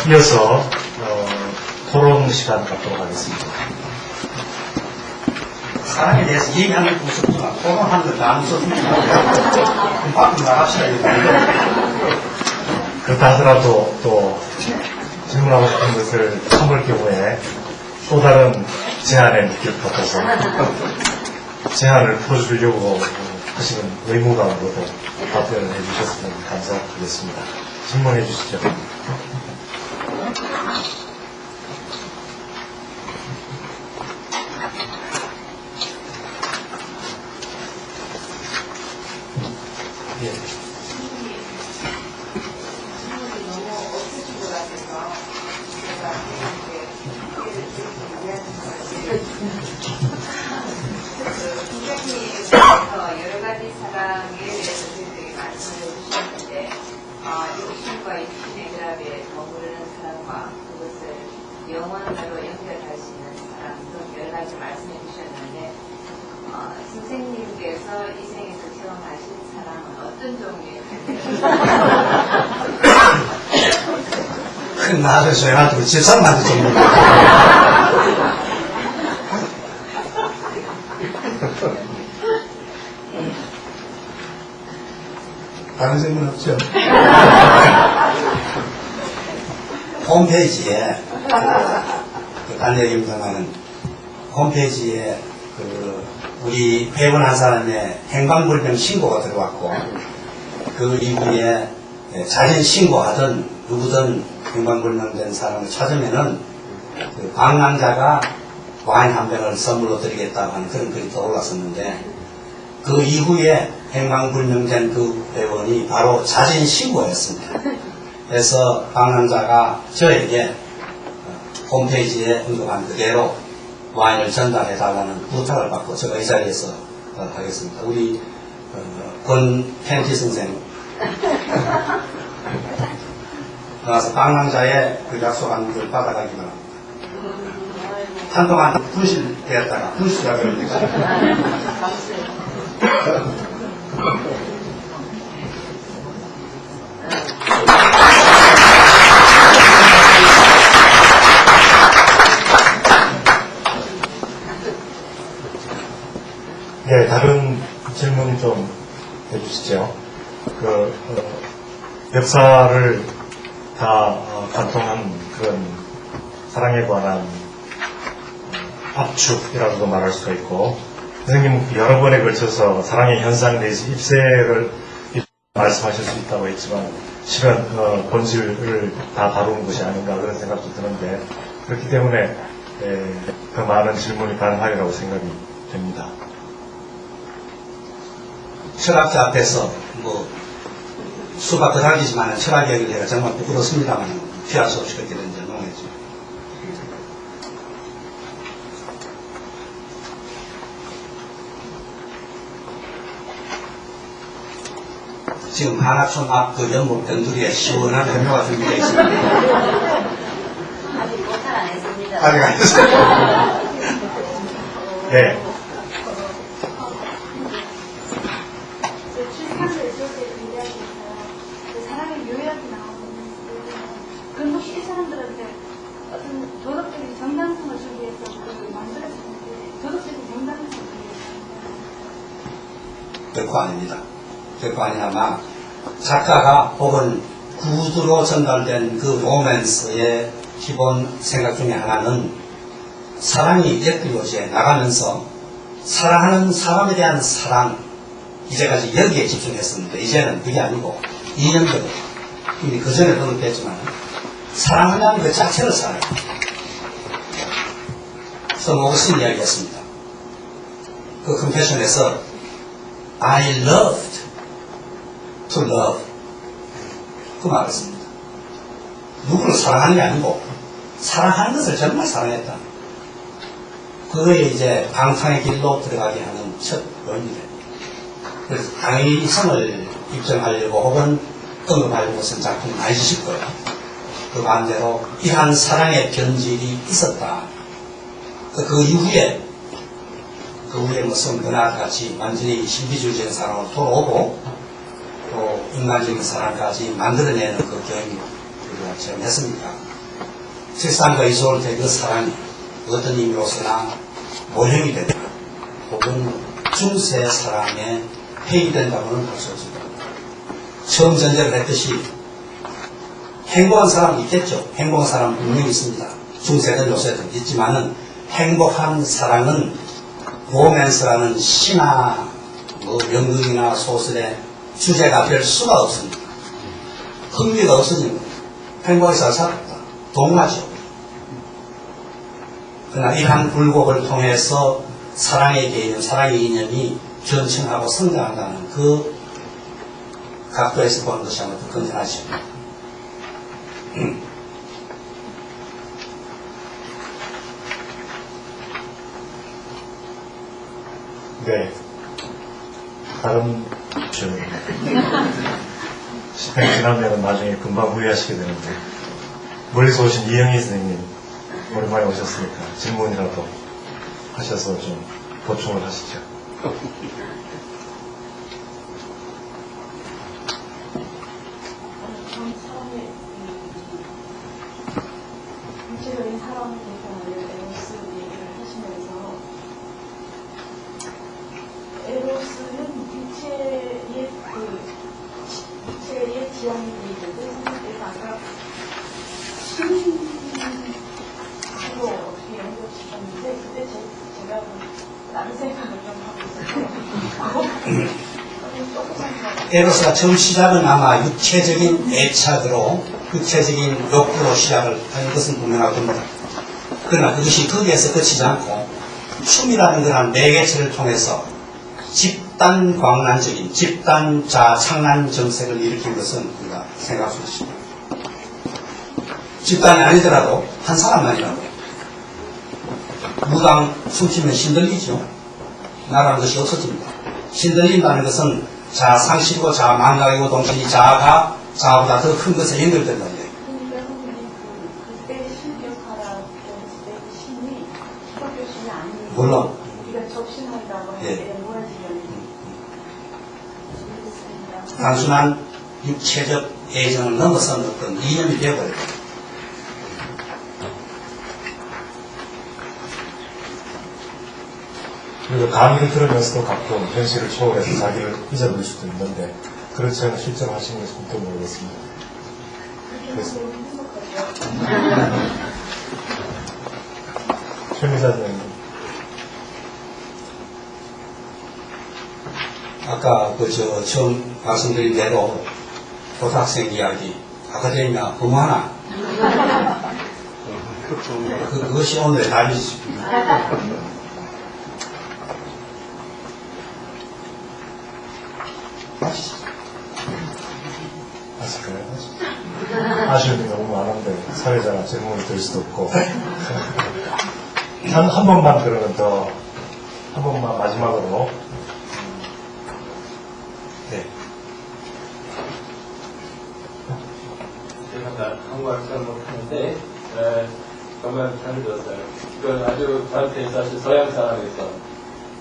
이어서 토론 시간 갖도록 하겠습니다. 사랑에 대해서 얘기하는 게 무섭지만 토론하는 건 다 무섭습니다. 밖으로 나갑시다. 그렇다 하더라도 또 질문하고 싶은 것을 참을 경우에 또 다른 제안의 느낄 것 같아서 제안을 풀어주려고 하시는 의무감으로도 답변을 해주셨으면 감사하겠습니다. 질문해 주시죠. 예. 여러 가지 사랑에 대해서 저희들이 말씀을 해주셨는데, 육신과 육신의 결합에 머무르는 사랑과 그것을 영원으로 연결할 수 있는 사랑 등 여러 가지 말씀해 주셨는데, 선생님께서 이 생에서 체험하신 사랑은 어떤 종류의 큰 나를 줘야도 집사람한테 좀 물어봐. 다른 질문 없죠? 홈페이지에 딴 얘기입니다만은 홈페이지에 우리 회원 한 사람의 행방불명 신고가 들어왔고 그 이후에 자진 신고하던 누구든 행방불명된 사람을 찾으면은 그 방랑자가 와인 한 병을 선물로 드리겠다고 하는 그런 글이 떠올랐었는데 그 이후에 행방불명된 그 회원이 바로 자진 신고했습니다. 그래서 방랑자가 저에게 홈페이지에 언급한 그대로 와인을 전달해달라는 부탁을 받고 제가 이 자리에서 하겠습니다. 우리 권 팬티 선생 나와서 방랑자의 그 약속한 걸 받아가기 바랍니다. 한동안 분실되었다가 분실하게 됩니다. 네, 다른 질문 좀 해주시죠. 역사를 다 관통한 그런 사랑에 관한 압축이라고도 말할 수가 있고, 선생님 여러 번에 걸쳐서 사랑의 현상에 대해서 입세를 말씀하실 수 있다고 했지만 실은 본질을 다 다루는 것이 아닌가 그런 생각도 드는데, 그렇기 때문에 더 많은 질문이 가능하리라고 생각이 됩니다. 철학자 앞에서 수박 거달기지만 철학 얘기를 제가 정말 부끄럽습니다만 피할 수 없이 그렇게 된 점농했죠. 지금 한화촌 앞 그 연못 변두리에 시원한 음료가 준비되어 있습니다. 아직 못할 안 했습니다. 아직 안 했어요. 네. 사랑의 요약이 나오는 그건 혹시 이 사람들한테 어떤 도덕적인 정당성을 주기 위해서 만들어지는데 도덕적인 정당성을 주기 위해서 결코 아닙니다. 결코 아니야만 작가가 혹은 구두로 전달된 그 로맨스의 기본 생각 중에 하나는 사랑이 엮이고지에 나가면서 사랑하는 사람에 대한 사랑, 이제까지 여기에 집중했었는데 이제는 그게 아니고 이념적으로 이미 그 전에 언급했지만 사랑한다는 그 자체를 살아요. 성 오거스틴 이야기했습니다. 그 컨페션에서 I loved to love 그 말을 했습니다. 누구를 사랑하는 게 아니고 사랑하는 것을 정말 사랑했다. 그거에 이제 방탕의 길로 들어가게 하는 첫 원인이래요. 그래서 당위성을 입증하려고 혹은 언급하려고 쓴 작품은 아니실 거예요. 그 반대로 이러한 사랑의 변질이 있었다. 그 이후에 무슨 문화 같이 완전히 신비주의적인 사랑으로 돌아오고 또 인간적인 사랑까지 만들어내는 그 경험이 우리가 체험했습니다. 세상과 이소를 된 그 사랑이 어떤 의미로서나 모형이 되거나 혹은 중세 사랑에 폐기된다고는 볼 수 없습니다. 처음 전제를 했듯이 행복한 사람이 있겠죠. 행복한 사람은 분명히 있습니다. 중세든 요새든 있지만은 행복한 사랑은 로맨스라는 시나 뭐 연극이나 소설의 주제가 될 수가 없습니다. 흥미가 없어진 겁니다. 행복이 살살없다. 동화죠. 그러나 이러한 굴곡을 통해서 사랑의 개념, 사랑의 이념이 변천하고 성장한다는 그 각도에서 보는 것이 아마 더 건전하죠. 네. 다른 질문입니다. 시간이 지나면 나중에 금방 후회하시게 되는데, 멀리서 오신 이영희 선생님, 오랜만에 오셨으니까 질문이라도 하셔서 좀 보충을 하시죠. 사람의 전체적인 사랑에 대해서 에로스 얘기를 하시면서 에로스는 육체의 지향이 되는데 선생님께서 아까 신으로 어떻게 연결시켰는데 그때 제가 다른 생각을 좀 하고 있었어요. 에로스가 처음 시작은 아마 육체적인 애착으로 육체적인 욕구로 시작을 하는 것은 분명할 겁니다. 그러나 그것이 거기에서 그치지 않고 춤이라는 그런 매개체를 통해서 집단 광란적인 집단 창란 정책을 일으킨 것은 우리가 생각할 수 있습니다. 집단이 아니더라도 한 사람만이라도 무당 춤추면 신들리죠. 나라는 것이 없어집니다. 신들린다는 것은 자아 상실이고 자아 망각이고 동시에 자아가 자아보다 더 큰 것에 연결된다는 얘기예요. 그러니까 선생님 그때 신기억하라 그때 신이 기독교 신이 아닌 물론 우리가 접신한다고 할 예. 때 무한지경이 모르겠습니다. 단순한 육체적 애정을 넘어선 어떤 이념이 되어버려요. 그리고 강의를 들으면서도 가끔 현실을 초월해서 자기를 잊어버릴 수도 있는데, 그렇지 않은 실제로 하시는 것이 또 모르겠습니다. 그래서 최미자님, 아까 처음 말씀드린 대로 고등학생 이야기 아카데미아 근무하나 그것이 오늘의 답이지. 아실까요? 아쉬운 게 너무 많은데 사회자가 질문을 드릴 수도 없고 한 번만 그러면 더 한 번만 마지막으로 네. 제가 한국 학생 못하는데 정말 잘 들었어요. 그 아주 저한테 사실 서양 사람에서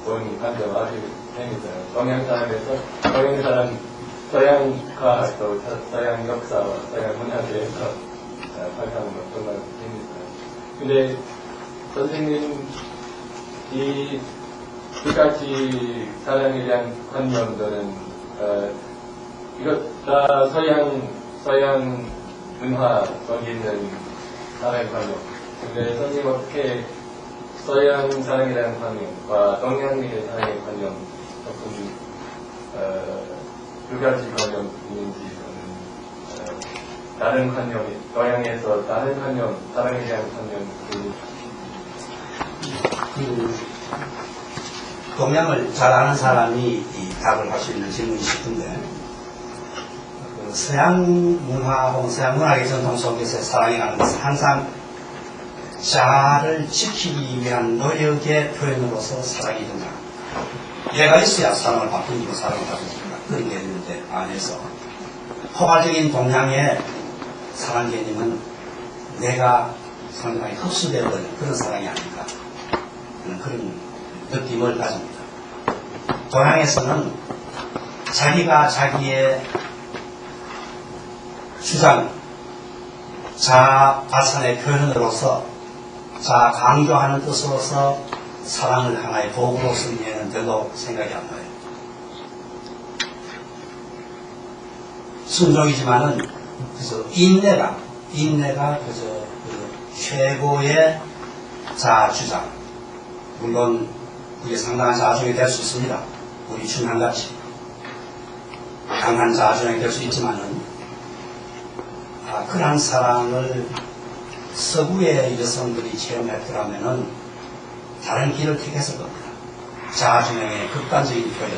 본 감정 아주 재밌어요. 동양 사람에서 서양 사람 서양과 또 서양 역사와 서양 문화에 대해서 발표하는 건 정말 재밌어요. 근데 선생님 이 두 가지 사랑에 대한 관념들은 이것 다 서양 문화 속에 있는 사랑의 관념. 근데 선생님 어떻게 서양 사랑에 대한 관념과 동양의 사랑의 관념 조금 두 가지 관념 있는지 다른 관념이 동양에서 다른 관념 사랑에 대한 관념 동양을 잘 아는 사람이 이 답을 할 수 있는 질문이 싶은데 서양 문화 혹은 서양 문학의 전통 속에서의 사랑이라는 것은 항상 자아를 지키기 위한 노력의 표현으로서 사랑이 된다. 얘가 있어야 사랑을 바꾸고 사랑을 바꾸니까 그런 개념인데 안에서 포괄적인 동양의 사랑 개념은 내가 상당히 흡수되어버린 그런 사랑이 아닐까 하는 그런 느낌을 가집니다. 동양에서는 자기가 자기의 주장, 자아 발산의 표현으로서 자아 강조하는 뜻으로서 사랑을 하나의 도구로 쓰기에는 별로 생각이 안 나요. 순종이지만은 그래서 인내가 그저 그 최고의 자아 주장. 물론 그게 상당한 자중이 될 수 있습니다. 우리 충남같이 강한 자중이 될 수 있지만은 그러한 사랑을 서구의 여성들이 체험했더라면은 다른 길을 택했을 겁니다. 자중의 극단적인 표현,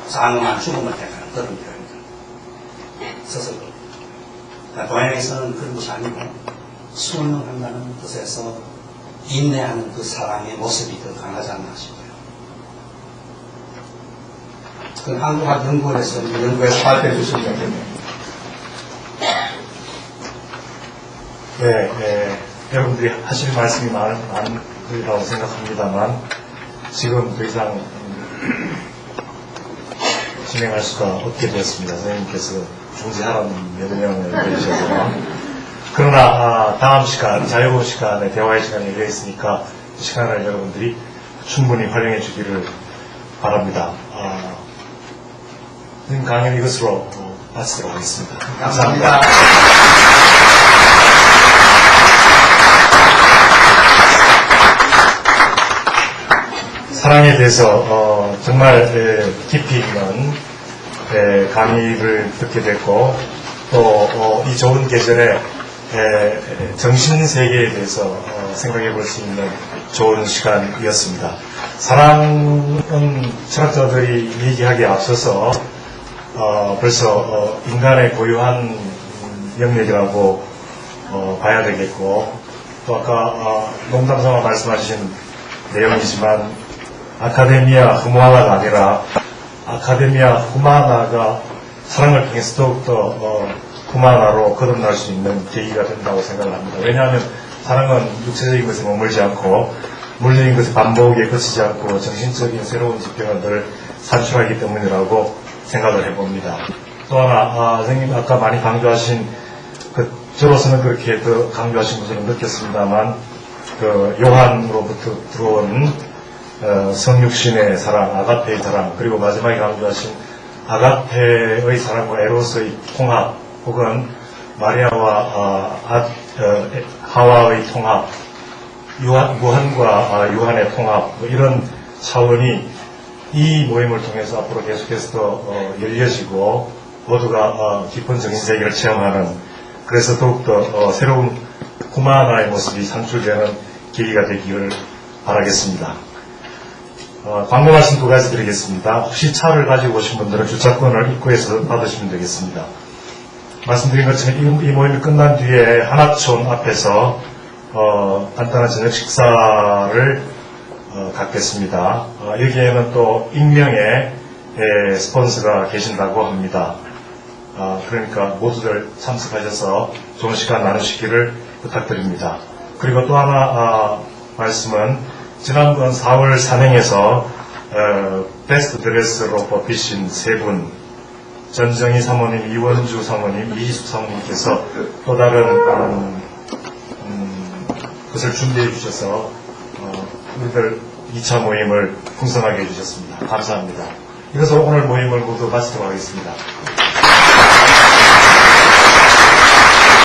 장엄한 죽음을 택하는 그런 표현들 썼을 겁니다. 그러니까 동양에서는 그런 것이 아니고 순응한다는 뜻에서 인내하는 그 사랑의 모습이 더 강하지 않나 싶어요. 그 한국학 연구원에서 연구에서 발표해 주시면 좋겠네요. 네, 여러분들이 하실 말씀이 많으리라고 생각합니다만 지금 더 이상 진행할 수가 없게 되었습니다. 선생님께서 중지하라는 명령을 내주셔서. 그러나 다음 시간, 자유로운 시간에 대화의 시간이 열려 있으니까 그 시간을 여러분들이 충분히 활용해 주기를 바랍니다. 선생님 강연 이것으로 마치도록 하겠습니다. 감사합니다. 사랑에 대해서 정말 깊이 있는 강의를 듣게 됐고 또 이 좋은 계절에 정신세계에 대해서 생각해 볼 수 있는 좋은 시간이었습니다. 사랑은 철학자들이 얘기하기에 앞서서 벌써 인간의 고유한 영역이라고 봐야 되겠고 또 아까 농담삼아 말씀하신 내용이지만 아카데미아 후마나가 아니라 아카데미아 후마나가 사랑을 통해서 더욱더 후마나로 거듭날 수 있는 계기가 된다고 생각을 합니다. 왜냐하면 사랑은 육체적인 것에 머물지 않고 물리적인 것의 반복에 그치지 않고 정신적인 새로운 지평을 늘 산출하기 때문이라고 생각을 해봅니다. 또 하나 선생님 아까 많이 강조하신 저로서는 그렇게 더 강조하신 것으로 느꼈습니다만 요한으로부터 들어온 성육신의 사랑, 아가페의 사랑, 그리고 마지막에 강조하신 아가페의 사랑과 에로스의 통합, 혹은 마리아와 하와의 통합, 무한과 유한의 통합, 이런 차원이 이 모임을 통해서 앞으로 계속해서 더 열려지고 모두가 깊은 정신세계를 체험하는, 그래서 더욱더 새로운 후마나의 모습이 산출되는 계기가 되기를 바라겠습니다. 광고 말씀 2가지 드리겠습니다. 혹시 차를 가지고 오신 분들은 주차권을 입구에서 받으시면 되겠습니다. 말씀드린 것처럼 이 모임이 끝난 뒤에 하나촌 앞에서 간단한 저녁 식사를 갖겠습니다. 여기에는 또 익명의 스폰서가 계신다고 합니다. 그러니까 모두들 참석하셔서 좋은 시간 나누시기를 부탁드립니다. 그리고 또 하나 말씀은 지난번 4월 산행에서 베스트 드레스로 뽑히신 3분, 전정희 사모님, 이원주 사모님, 이희숙 사모님께서 또 다른 것을 준비해 주셔서 우리들 2차 모임을 풍성하게 해주셨습니다. 감사합니다. 이것으로 오늘 모임을 모두 마치도록 하겠습니다.